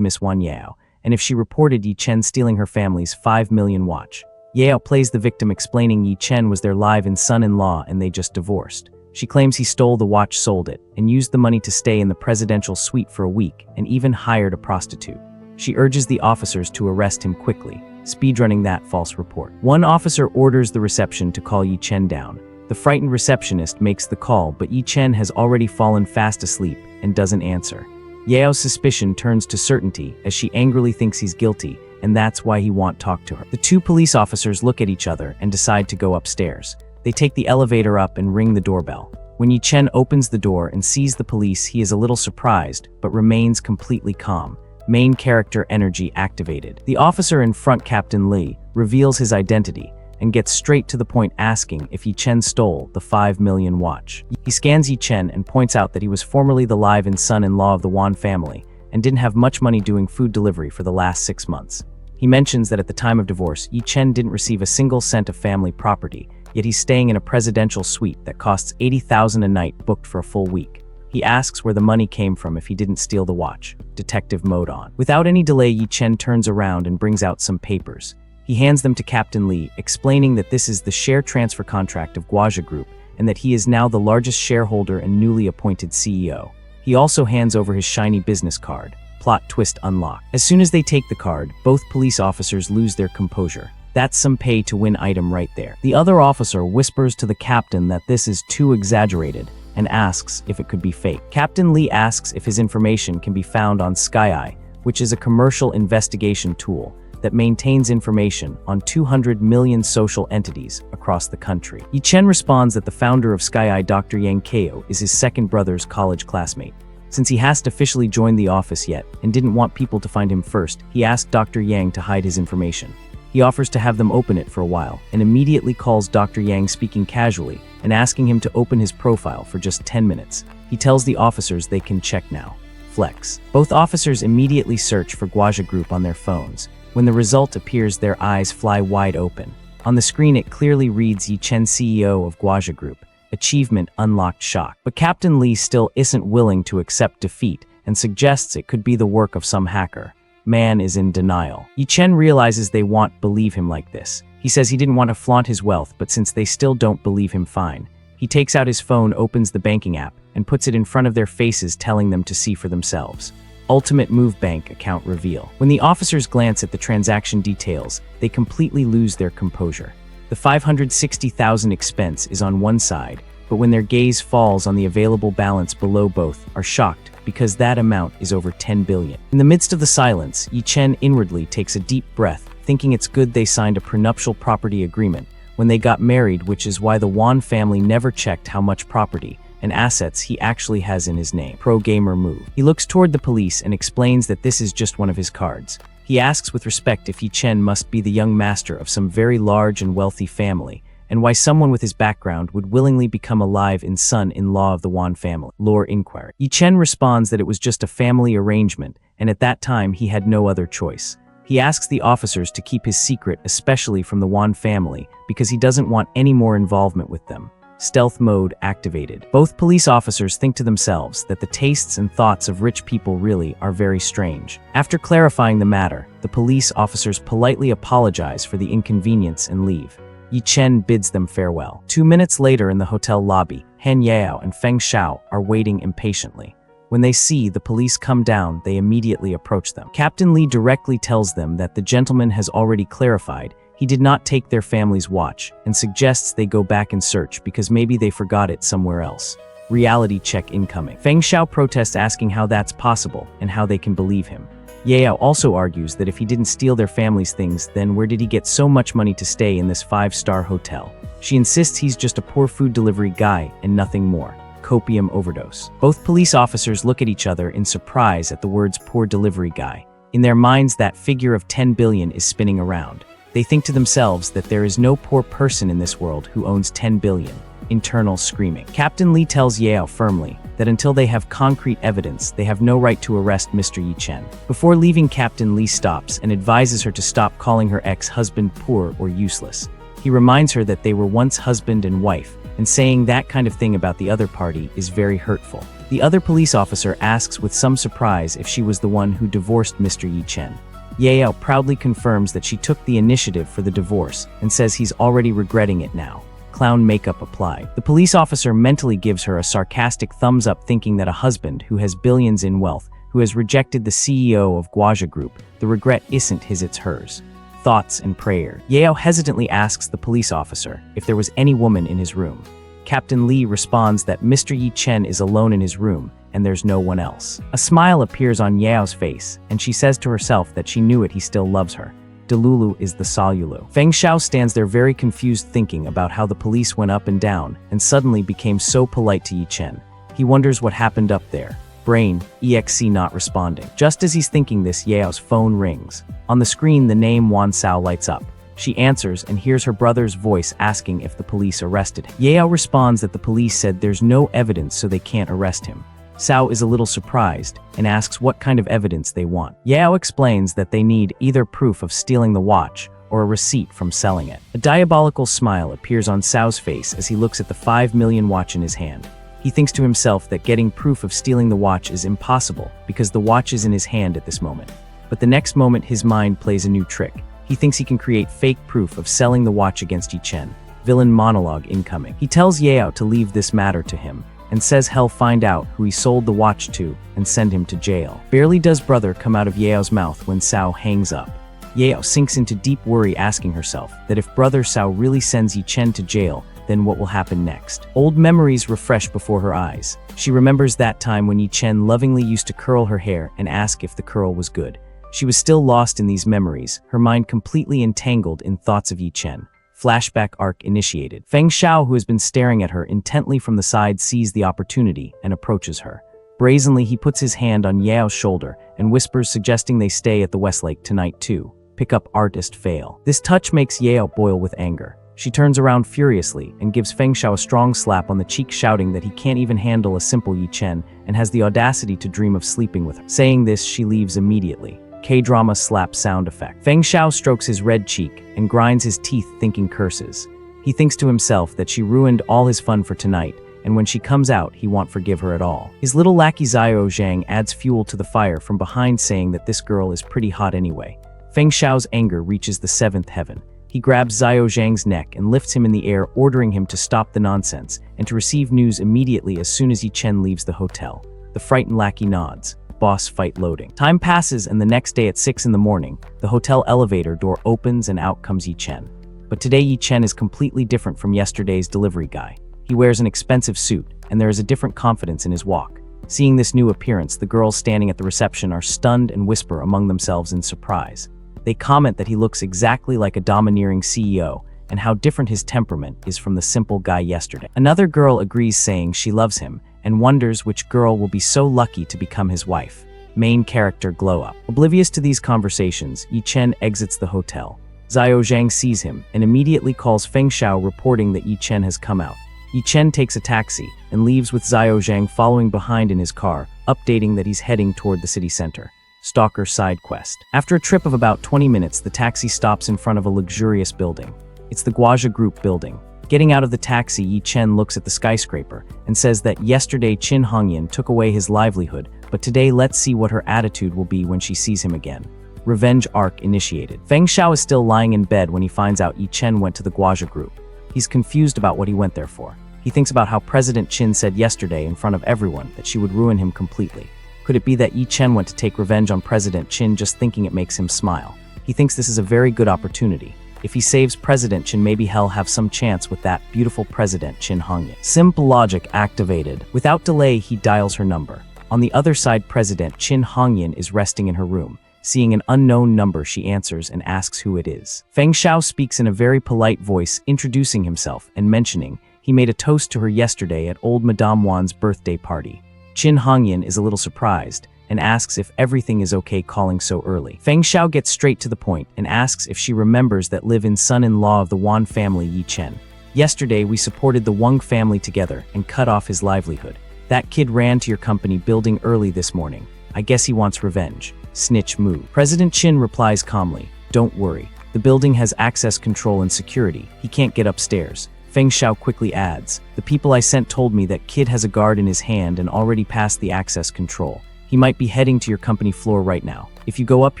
Miss Wan Yao, and if she reported Yi Chen stealing her family's 5 million watch. Yao plays the victim, explaining Yi Chen was their live-in son-in-law and they just divorced. She claims he stole the watch, sold it, and used the money to stay in the presidential suite for a week, and even hired a prostitute. She urges the officers to arrest him quickly, speedrunning that false report. One officer orders the reception to call Yi Chen down. The frightened receptionist makes the call, but Yi Chen has already fallen fast asleep and doesn't answer. Yao's suspicion turns to certainty as she angrily thinks he's guilty, and that's why he won't talk to her. The two police officers look at each other and decide to go upstairs. They take the elevator up and ring the doorbell. When Yi Chen opens the door and sees the police, he is a little surprised, but remains completely calm. Main character energy activated. The officer in front, Captain Li, reveals his identity and gets straight to the point, asking if Yi Chen stole the 5 million watch. He scans Yi Chen and points out that he was formerly the live-in son-in-law of the Wan family and didn't have much money doing food delivery for the last 6 months. He mentions that at the time of divorce, Yi Chen didn't receive a single cent of family property, yet he's staying in a presidential suite that costs 80,000 a night, booked for a full week. He asks where the money came from if he didn't steal the watch. Detective mode on. Without any delay, Yi Chen turns around and brings out some papers. He hands them to Captain Li, explaining that this is the share transfer contract of Guaja Group and that he is now the largest shareholder and newly appointed CEO. He also hands over his shiny business card. Plot twist unlocked. As soon as they take the card, both police officers lose their composure. That's some pay-to-win item right there. The other officer whispers to the captain that this is too exaggerated and asks if it could be fake. Captain Li asks if his information can be found on SkyEye, which is a commercial investigation tool that maintains information on 200 million social entities across the country. Yi Chen responds that the founder of SkyEye, Dr. Yang Kao, is his second brother's college classmate. Since he hasn't officially joined the office yet and didn't want people to find him first, he asked Dr. Yang to hide his information. He offers to have them open it for a while and immediately calls Dr. Yang, speaking casually and asking him to open his profile for just 10 minutes. He tells the officers they can check now. Flex. Both officers immediately search for Guaja Group on their phones. When the result appears, their eyes fly wide open. On the screen, it clearly reads Yi Chen, CEO of Guaja Group. Achievement unlocked, shock. But Captain Li still isn't willing to accept defeat and suggests it could be the work of some hacker. Man is in denial. Yi Chen realizes they won't believe him like this. He says he didn't want to flaunt his wealth, but since they still don't believe him, fine. He takes out his phone, opens the banking app, and puts it in front of their faces, telling them to see for themselves. Ultimate move, bank account reveal. When the officers glance at the transaction details, they completely lose their composure. The 560,000 expense is on one side, but when their gaze falls on the available balance below, both are shocked because that amount is over 10 billion. In the midst of the silence, Yi Chen inwardly takes a deep breath, thinking it's good they signed a prenuptial property agreement when they got married, which is why the Wan family never checked how much property and assets he actually has in his name. Pro gamer move. He looks toward the police and explains that this is just one of his cards. He asks with respect if Yi Chen must be the young master of some very large and wealthy family, and why someone with his background would willingly become a live-in son-in-law of the Wan family. Lore inquiry. Yi Chen responds that it was just a family arrangement, and at that time he had no other choice. He asks the officers to keep his secret, especially from the Wan family, because he doesn't want any more involvement with them. stealth mode activated. Both police officers think to themselves that the tastes and thoughts of rich people really are very strange. After clarifying the matter, the police officers politely apologize for the inconvenience and leave. Yi Chen bids them farewell. 2 minutes later in the hotel lobby, Han Yao and Feng Xiao are waiting impatiently. When they see the police come down, they immediately approach them. Captain Li directly tells them that the gentleman has already clarified he did not take their family's watch and suggests they go back and search because maybe they forgot it somewhere else. Reality check incoming. Feng Xiao protests asking how that's possible and how they can believe him. Yao also argues that if he didn't steal their family's things, then where did he get so much money to stay in this 5-star hotel? She insists he's just a poor food delivery guy and nothing more. Copium overdose. Both police officers look at each other in surprise at the words poor delivery guy. In their minds, that figure of 10 billion is spinning around. They think to themselves that there is no poor person in this world who owns 10 billion. Internal screaming. Captain Li tells Yao firmly that until they have concrete evidence, they have no right to arrest Mr. Yi Chen. Before leaving, Captain Li stops and advises her to stop calling her ex-husband poor or useless. He reminds her that they were once husband and wife, and saying that kind of thing about the other party is very hurtful. The other police officer asks with some surprise if she was the one who divorced Mr. Yi Chen. Yao proudly confirms that she took the initiative for the divorce and says he's already regretting it now. Clown makeup applied. The police officer mentally gives her a sarcastic thumbs up, thinking that a husband who has billions in wealth, who has rejected the CEO of Guaja Group, the regret isn't his, it's hers. Thoughts and prayer. Yao hesitantly asks the police officer if there was any woman in his room. Captain Li responds that Mr. Yi Chen is alone in his room and there's no one else. A smile appears on Yao's face, and she says to herself that she knew it, he still loves her. Delulu is the Solulu. Feng Xiao stands there very confused, thinking about how the police went up and down and suddenly became so polite to Yi Chen. He wonders what happened up there. Brain, EXC not responding. Just as he's thinking this, Yao's phone rings. On the screen, the name Wan Sao lights up. She answers and hears her brother's voice asking if the police arrested him. Yao responds that the police said there's no evidence, so they can't arrest him. Sao is a little surprised and asks what kind of evidence they want. Yao explains that they need either proof of stealing the watch or a receipt from selling it. A diabolical smile appears on Sao's face as he looks at the 5 million watch in his hand. He thinks to himself that getting proof of stealing the watch is impossible because the watch is in his hand at this moment. But the next moment, his mind plays a new trick. He thinks he can create fake proof of selling the watch against Yi Chen. Villain monologue incoming. He tells Yao to leave this matter to him and says he'll find out who he sold the watch to and send him to jail. Barely does brother come out of Yao's mouth when Sao hangs up. Yao sinks into deep worry, asking herself that if brother Sao really sends Yi Chen to jail, then what will happen next? Old memories refresh before her eyes. She remembers that time when Yi Chen lovingly used to curl her hair and ask if the curl was good. She was still lost in these memories, her mind completely entangled in thoughts of Yi Chen. Flashback arc initiated. Feng Xiao, who has been staring at her intently from the side, sees the opportunity and approaches her. Brazenly, he puts his hand on Yao's shoulder and whispers, suggesting they stay at the Westlake tonight too. Pick up artist fail. This touch makes Yao boil with anger. She turns around furiously and gives Feng Xiao a strong slap on the cheek, shouting that he can't even handle a simple Yi Chen and has the audacity to dream of sleeping with her. Saying this, she leaves immediately. K-drama slap sound effect. Feng Xiao strokes his red cheek and grinds his teeth, thinking curses. He thinks to himself that she ruined all his fun for tonight, and when she comes out, he won't forgive her at all. His little lackey Xiao Zhang adds fuel to the fire from behind, saying that this girl is pretty hot anyway. Feng Xiao's anger reaches the 7th heaven. He grabs Xiao Zhang's neck and lifts him in the air, ordering him to stop the nonsense and to receive news immediately as soon as Yi Chen leaves the hotel. The frightened lackey nods. Boss fight loading. Time passes, and the next day at 6 in the morning, the hotel elevator door opens and out comes Yi Chen. But today Yi Chen is completely different from yesterday's delivery guy. He wears an expensive suit, and there is a different confidence in his walk. Seeing this new appearance, the girls standing at the reception are stunned and whisper among themselves in surprise. They comment that he looks exactly like a domineering CEO, and how different his temperament is from the simple guy yesterday. Another girl agrees, saying she loves him, and wonders which girl will be so lucky to become his wife. Main character glow up. Oblivious to these conversations, Yi Chen exits the hotel. Xiao Zhang sees him and immediately calls Feng Xiao, reporting that Yi Chen has come out. Yi Chen takes a taxi and leaves with Xiao Zhang following behind in his car, updating that he's heading toward the city center. Stalker side quest. After a trip of about 20 minutes, the taxi stops in front of a luxurious building. It's the Guaja Group building. Getting out of the taxi, Yi Chen looks at the skyscraper and says that yesterday Chin Hongyan took away his livelihood, but today let's see what her attitude will be when she sees him again. Revenge arc initiated. Feng Xiao is still lying in bed when he finds out Yi Chen went to the Guaja group. He's confused about what he went there for. He thinks about how President Chin said yesterday in front of everyone that she would ruin him completely. Could it be that Yi Chen went to take revenge on President Chin just thinking it makes him smile? He thinks this is a very good opportunity. If he saves President Chin, maybe he'll have some chance with that beautiful President Chin Hongyan. Simple logic activated. Without delay, he dials her number. On the other side, President Chin Hongyan is resting in her room. Seeing an unknown number, she answers and asks who it is. Feng Xiao speaks in a very polite voice, introducing himself and mentioning he made a toast to her yesterday at old Madame Wan's birthday party. Chin Hongyan is a little surprised and asks if everything is okay calling so early. Feng Xiao gets straight to the point and asks if she remembers that live-in son-in-law of the Wan family, Yi Chen. Yesterday, we supported the Wang family together and cut off his livelihood. That kid ran to your company building early this morning. I guess he wants revenge. Snitch move. President Chin replies calmly, "Don't worry. The building has access control and security. He can't get upstairs." Feng Xiao quickly adds, "The people I sent told me that kid has a guard in his hand and already passed the access control. He might be heading to your company floor right now. If you go up,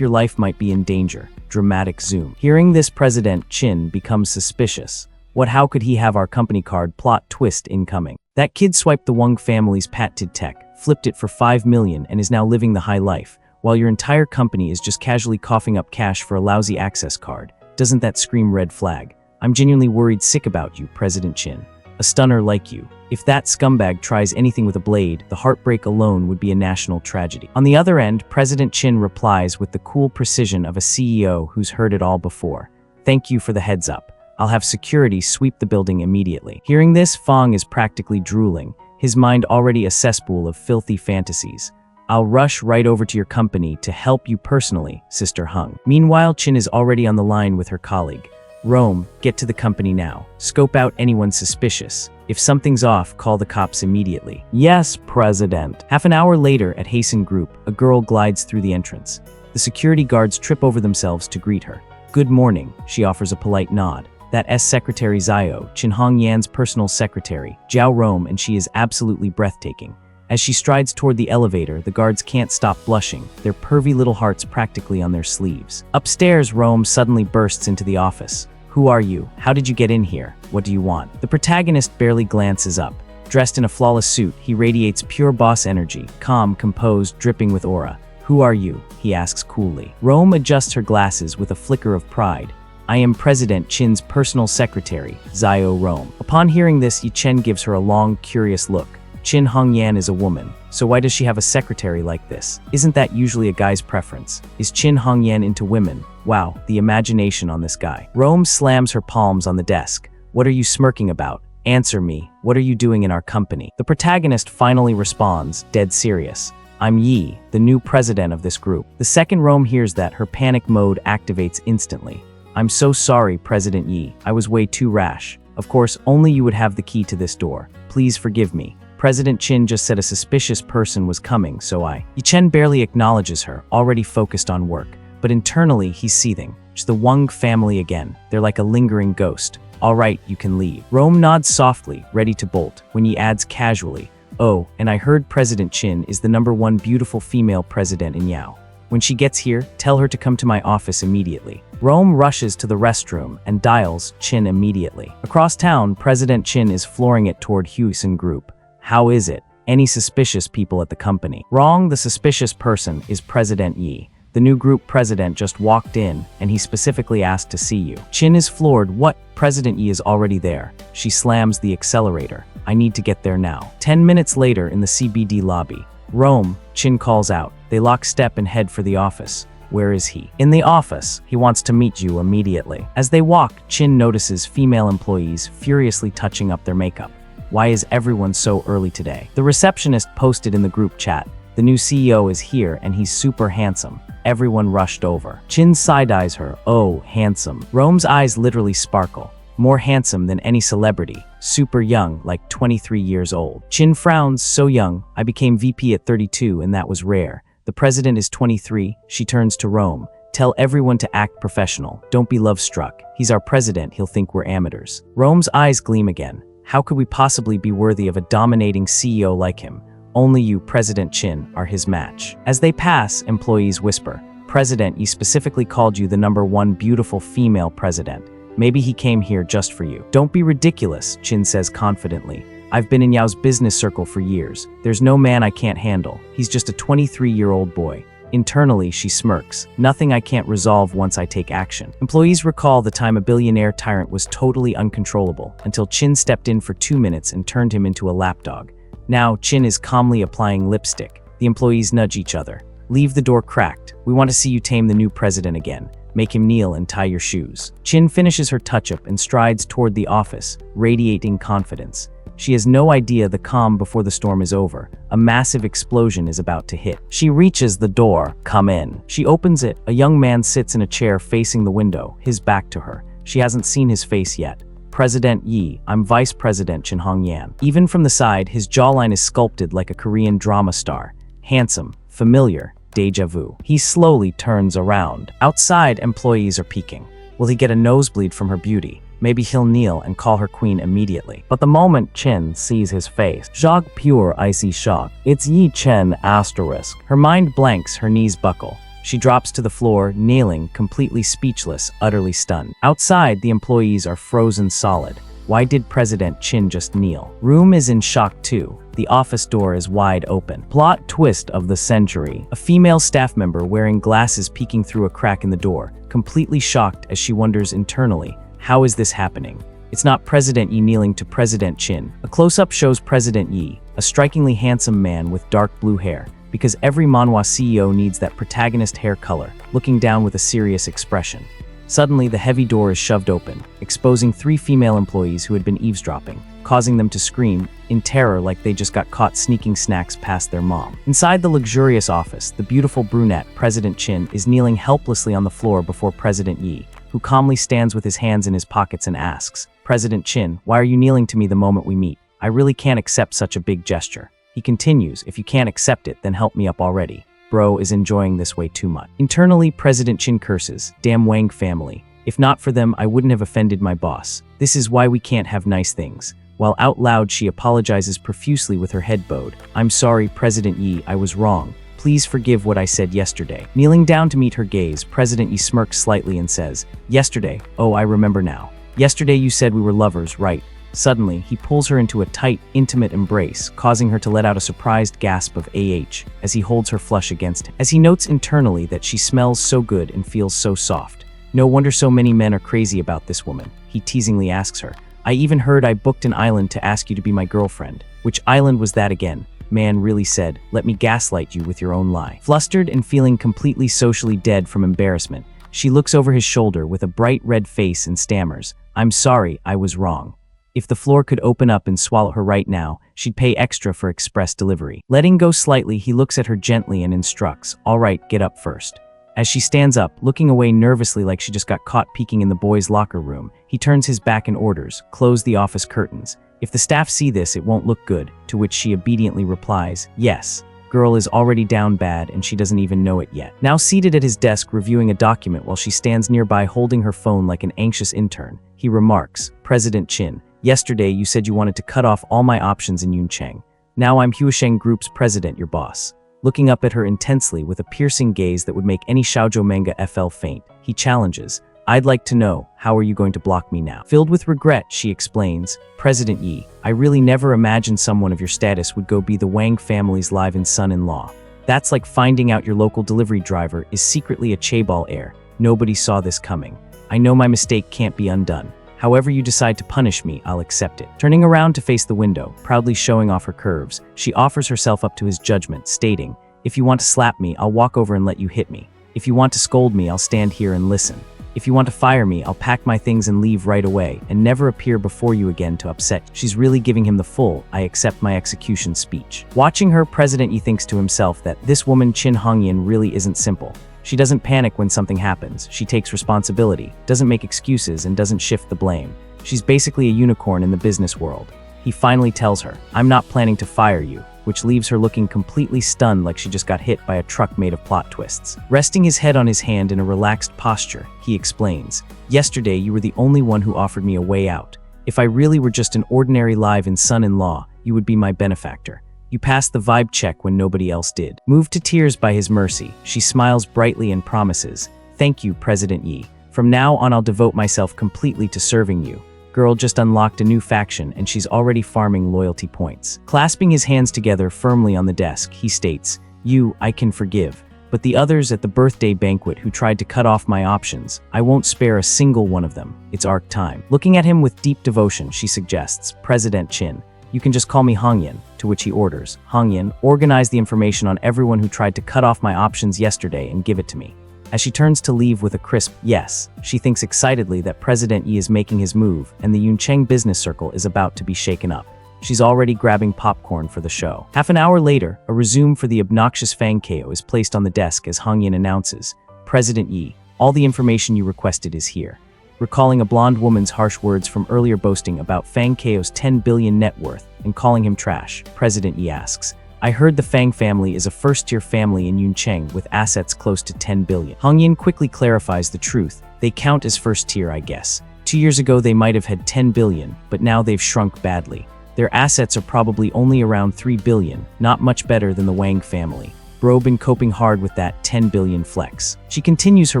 your life might be in danger." Dramatic zoom. Hearing this, President Chin becomes suspicious. How could he have our company card? Plot twist incoming. That kid swiped the Wang family's patented tech, flipped it for 5 million and is now living the high life, while your entire company is just casually coughing up cash for a lousy access card. Doesn't that scream red flag? I'm genuinely worried sick about you, President Chin. A stunner like you. If that scumbag tries anything with a blade, the heartbreak alone would be a national tragedy. On the other end, President Chin replies with the cool precision of a CEO who's heard it all before. "Thank you for the heads up. I'll have security sweep the building immediately." Hearing this, Fong is practically drooling, his mind already a cesspool of filthy fantasies. "I'll rush right over to your company to help you personally, Sister Hung." Meanwhile, Chin is already on the line with her colleague. "Rome, get to the company now. Scope out anyone suspicious. If something's off, call the cops immediately." "Yes, President." Half an hour later, at Hasten Group, a girl glides through the entrance. The security guards trip over themselves to greet her. "Good morning," she offers a polite nod. That secretary Zio, Chin Hongyan's personal secretary, Jiao Rome, and she is absolutely breathtaking. As she strides toward the elevator, the guards can't stop blushing, their pervy little hearts practically on their sleeves. Upstairs, Rome suddenly bursts into the office. "Who are you? How did you get in here? What do you want?" The protagonist barely glances up. Dressed in a flawless suit, he radiates pure boss energy, calm, composed, dripping with aura. "Who are you?" he asks coolly. Rome adjusts her glasses with a flicker of pride. "I am President Chin's personal secretary, Zio Rome." Upon hearing this, Yi Chen gives her a long, curious look. Chin Hongyan is a woman, so why does she have a secretary like this? Isn't that usually a guy's preference? Is Chin Hongyan into women? Wow, the imagination on this guy. Rome slams her palms on the desk. "What are you smirking about? Answer me. What are you doing in our company?" The protagonist finally responds, dead serious. "I'm Yi, the new president of this group." The second Rome hears that, her panic mode activates instantly. "I'm so sorry, President Yi. I was way too rash. Of course, only you would have the key to this door. Please forgive me. President Chin just said a suspicious person was coming, so I..." Yi Chen barely acknowledges her, already focused on work. But internally, he's seething. It's the Wang family again. They're like a lingering ghost. "All right, you can leave." Rome nods softly, ready to bolt, when Yi adds casually, "Oh, and I heard President Chin is the #1 beautiful female president in Yao. When she gets here, tell her to come to my office immediately." Rome rushes to the restroom and dials Chin immediately. Across town, President Chin is flooring it toward Huison Group. "How is it? Any suspicious people at the company?" "Wrong, the suspicious person is President Yi. The new group president just walked in, and he specifically asked to see you." Chin is floored. "What? President Yi is already there." She slams the accelerator. "I need to get there now." 10 minutes later, in the CBD lobby, "Rome," Chin calls out. They lock step and head for the office. "Where is he?" "In the office. He wants to meet you immediately." As they walk, Chin notices female employees furiously touching up their makeup. Why is everyone so early today? The receptionist posted in the group chat, "The new CEO is here and he's super handsome." Everyone rushed over. Chin side-eyes her. "Oh, handsome." Rome's eyes literally sparkle. "More handsome than any celebrity. Super young, like 23 years old." Chin frowns. "So young. I became VP at 32 and that was rare. The president is 23. She turns to Rome. Tell everyone to act professional. Don't be love-struck. He's our president, he'll think we're amateurs. Rome's eyes gleam again. How could we possibly be worthy of a dominating CEO like him? Only you, President Chin, are his match. As they pass, employees whisper, President Yi specifically called you the #1 beautiful female president. Maybe he came here just for you. Don't be ridiculous, Chin says confidently. I've been in Yao's business circle for years. There's no man I can't handle. He's just a 23-year-old boy. Internally, she smirks. Nothing I can't resolve once I take action. Employees recall the time a billionaire tyrant was totally uncontrollable, until Chin stepped in for 2 minutes and turned him into a lapdog. Now, Chin is calmly applying lipstick. The employees nudge each other. Leave the door cracked. We want to see you tame the new president again. Make him kneel and tie your shoes. Chin finishes her touch-up and strides toward the office, radiating confidence. She has no idea the calm before the storm is over. A massive explosion is about to hit. She reaches the door. Come in. She opens it. A young man sits in a chair facing the window, his back to her. She hasn't seen his face yet. President Yi, I'm Vice President Chin Hongyan. Even from the side, his jawline is sculpted like a Korean drama star. Handsome, familiar, déjà vu. He slowly turns around. Outside, employees are peeking. Will he get a nosebleed from her beauty? Maybe he'll kneel and call her queen immediately. But the moment Chin sees his face, shock, pure icy shock. It's Yi Chen asterisk. Her mind blanks, her knees buckle. She drops to the floor, kneeling, completely speechless, utterly stunned. Outside, the employees are frozen solid. Why did President Chin just kneel? Room is in shock too. The office door is wide open. Plot twist of the century. A female staff member wearing glasses peeking through a crack in the door, completely shocked as she wonders internally, how is this happening? It's not President Yi kneeling to President Chin. A close-up shows President Yi, a strikingly handsome man with dark blue hair, because every manhwa CEO needs that protagonist hair color, looking down with a serious expression. Suddenly, the heavy door is shoved open, exposing 3 female employees who had been eavesdropping, causing them to scream in terror like they just got caught sneaking snacks past their mom. Inside the luxurious office, the beautiful brunette, President Chin, is kneeling helplessly on the floor before President Yi, who calmly stands with his hands in his pockets and asks, President Chin, why are you kneeling to me the moment we meet? I really can't accept such a big gesture. He continues, if you can't accept it, then help me up already. Bro is enjoying this way too much. Internally, President Chin curses, damn Wang family. If not for them, I wouldn't have offended my boss. This is why we can't have nice things. While out loud, she apologizes profusely with her head bowed. I'm sorry, President Yi, I was wrong. Please forgive what I said yesterday. Kneeling down to meet her gaze, President Yi smirks slightly and says, Yesterday, oh, I remember now. Yesterday you said we were lovers, right? Suddenly, he pulls her into a tight, intimate embrace, causing her to let out a surprised gasp of AH as he holds her flush against him. As he notes internally that she smells so good and feels so soft. No wonder so many men are crazy about this woman. He teasingly asks her, I even heard I booked an island to ask you to be my girlfriend. Which island was that again? Man really said, let me gaslight you with your own lie. Flustered and feeling completely socially dead from embarrassment, she looks over his shoulder with a bright red face and stammers, I'm sorry, I was wrong. If the floor could open up and swallow her right now, she'd pay extra for express delivery. Letting go slightly, he looks at her gently and instructs, all right, get up first. As she stands up, looking away nervously like she just got caught peeking in the boys' locker room, he turns his back and orders, close the office curtains. If the staff see this, it won't look good, to which she obediently replies, yes. Girl is already down bad and she doesn't even know it yet. Now seated at his desk reviewing a document while she stands nearby holding her phone like an anxious intern, he remarks, President Chin, yesterday you said you wanted to cut off all my options in Yuncheng. Now I'm Huasheng Group's president, your boss. Looking up at her intensely with a piercing gaze that would make any shoujo manga FL faint, he challenges, I'd like to know, how are you going to block me now? Filled with regret, she explains, President Yi, I really never imagined someone of your status would go be the Wang family's live-in son-in-law. That's like finding out your local delivery driver is secretly a chaebol heir. Nobody saw this coming. I know my mistake can't be undone. However you decide to punish me, I'll accept it. Turning around to face the window, proudly showing off her curves, she offers herself up to his judgment, stating, if you want to slap me, I'll walk over and let you hit me. If you want to scold me, I'll stand here and listen. If you want to fire me, I'll pack my things and leave right away, and never appear before you again to upset you. She's really giving him the full, I accept my execution speech. Watching her, President Yi thinks to himself that this woman Chin Hongyan really isn't simple. She doesn't panic when something happens, she takes responsibility, doesn't make excuses, and doesn't shift the blame. She's basically a unicorn in the business world. He finally tells her, I'm not planning to fire you. which leaves her looking completely stunned like she just got hit by a truck made of plot twists. Resting his head on his hand in a relaxed posture, he explains, "Yesterday you were the only one who offered me a way out. If I really were just an ordinary live-in son-in-law, you would be my benefactor. You passed the vibe check when nobody else did." Moved to tears by his mercy, she smiles brightly and promises, "Thank you, President Yi. From now on I'll devote myself completely to serving you." Girl just unlocked a new faction and she's already farming loyalty points. Clasping his hands together firmly on the desk, he states, "You, I can forgive. But the others at the birthday banquet who tried to cut off my options, I won't spare a single one of them. It's arc time." Looking at him with deep devotion, she suggests, "President Chin, you can just call me Hongyan," to which he orders, "Hongyan, organize the information on everyone who tried to cut off my options yesterday and give it to me." As she turns to leave with a crisp yes, she thinks excitedly that President Yi is making his move and the Yuncheng business circle is about to be shaken up. She's already grabbing popcorn for the show. Half an hour later, a resume for the obnoxious Fang Kao is placed on the desk as Hongyan announces, "President Yi, all the information you requested is here." Recalling a blonde woman's harsh words from earlier boasting about Fang Kao's 10 billion net worth and calling him trash, President Yi asks, "I heard the Fang family is a first-tier family in Yuncheng with assets close to 10 billion. Hongyan quickly clarifies the truth. "They count as first-tier, I guess. 2 years ago they might have had 10 billion, but now they've shrunk badly. Their assets are probably only around 3 billion, not much better than the Wang family. Bro been coping hard with that 10 billion flex." She continues her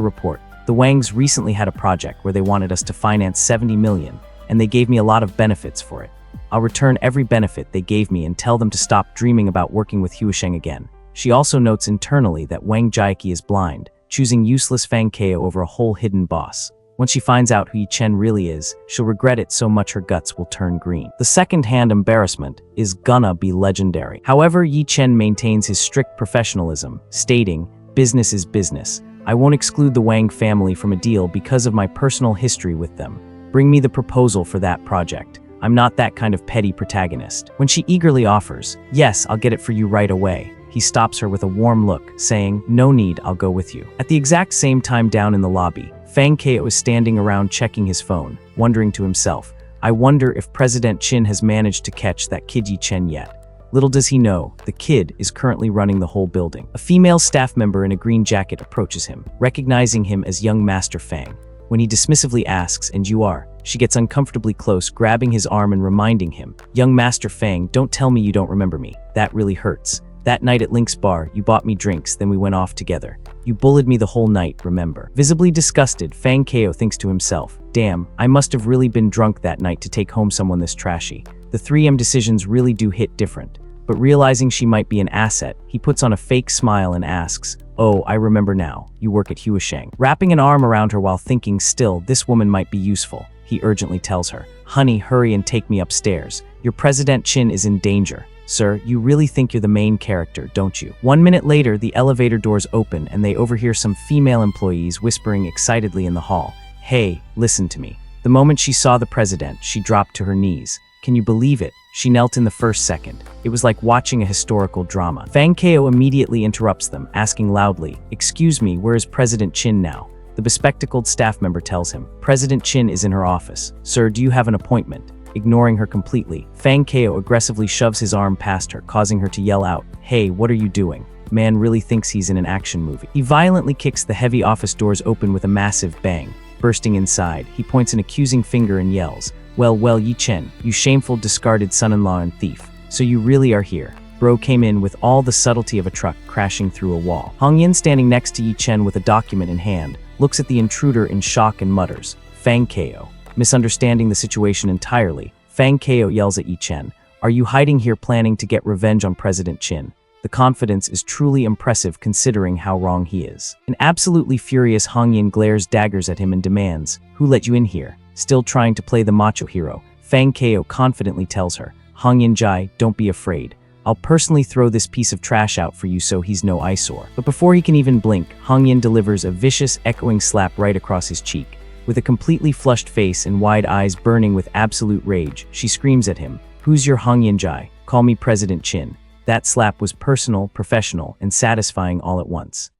report. "The Wangs recently had a project where they wanted us to finance 70 million, and they gave me a lot of benefits for it. I'll return every benefit they gave me and tell them to stop dreaming about working with Huisheng again." She also notes internally that Wang Jiaqi is blind, choosing useless Fang Kao over a whole hidden boss. Once she finds out who Yi Chen really is, she'll regret it so much her guts will turn green. The second-hand embarrassment is gonna be legendary. However, Yi Chen maintains his strict professionalism, stating, "Business is business. I won't exclude the Wang family from a deal because of my personal history with them. Bring me the proposal for that project. I'm not that kind of petty protagonist." When she eagerly offers, "Yes, I'll get it for you right away," he stops her with a warm look, saying, "No need, I'll go with you." At the exact same time down in the lobby, Fang Kao is standing around checking his phone, wondering to himself, "I wonder if President Chin has managed to catch that kid Yi Chen yet." Little does he know, the kid is currently running the whole building. A female staff member in a green jacket approaches him, recognizing him as young Master Fang. When he dismissively asks, "And you are?" she gets uncomfortably close, grabbing his arm and reminding him, "Young Master Fang, don't tell me you don't remember me. That really hurts. That night at Link's bar, you bought me drinks, then we went off together. You bullied me the whole night, remember?" Visibly disgusted, Fang Kao thinks to himself, "Damn, I must have really been drunk that night to take home someone this trashy. The 3M decisions really do hit different." But realizing she might be an asset, he puts on a fake smile and asks, "Oh, I remember now. You work at Huisheng." Wrapping an arm around her while thinking still this woman might be useful, he urgently tells her, "Honey, hurry and take me upstairs. Your President Chin is in danger." "Sir, you really think you're the main character, don't you?" 1 minute later, the elevator doors open and they overhear some female employees whispering excitedly in the hall, "Hey, listen to me." The moment she saw the president, she dropped to her knees. Can you believe it? She knelt in the first second. It was like watching a historical drama. Fang Kao immediately interrupts them, asking loudly, "Excuse me, where is President Chin now?" The bespectacled staff member tells him, "President Chin is in her office. Sir, do you have an appointment?" Ignoring her completely, Fang Kao aggressively shoves his arm past her, causing her to yell out, "Hey, what are you doing? Man really thinks he's in an action movie." He violently kicks the heavy office doors open with a massive bang. Bursting inside, he points an accusing finger and yells, Well, Yi Chen, you shameful, discarded son-in-law and thief. So you really are here." Bro came in with all the subtlety of a truck crashing through a wall. Hongyan, standing next to Yi Chen with a document in hand, looks at the intruder in shock and mutters, "Fang Kao." Misunderstanding the situation entirely, Fang Kao yells at Yi Chen, "Are you hiding here planning to get revenge on President Chin?" The confidence is truly impressive considering how wrong he is. An absolutely furious Hongyan glares daggers at him and demands, "Who let you in here?" Still trying to play the macho hero, Fang Kao confidently tells her, "Hongyan Jai, don't be afraid. I'll personally throw this piece of trash out for you so he's no eyesore." But before he can even blink, Hongyan delivers a vicious, echoing slap right across his cheek. With a completely flushed face and wide eyes burning with absolute rage, she screams at him, "Who's your Hongyan Jai? Call me President Chin." That slap was personal, professional, and satisfying all at once.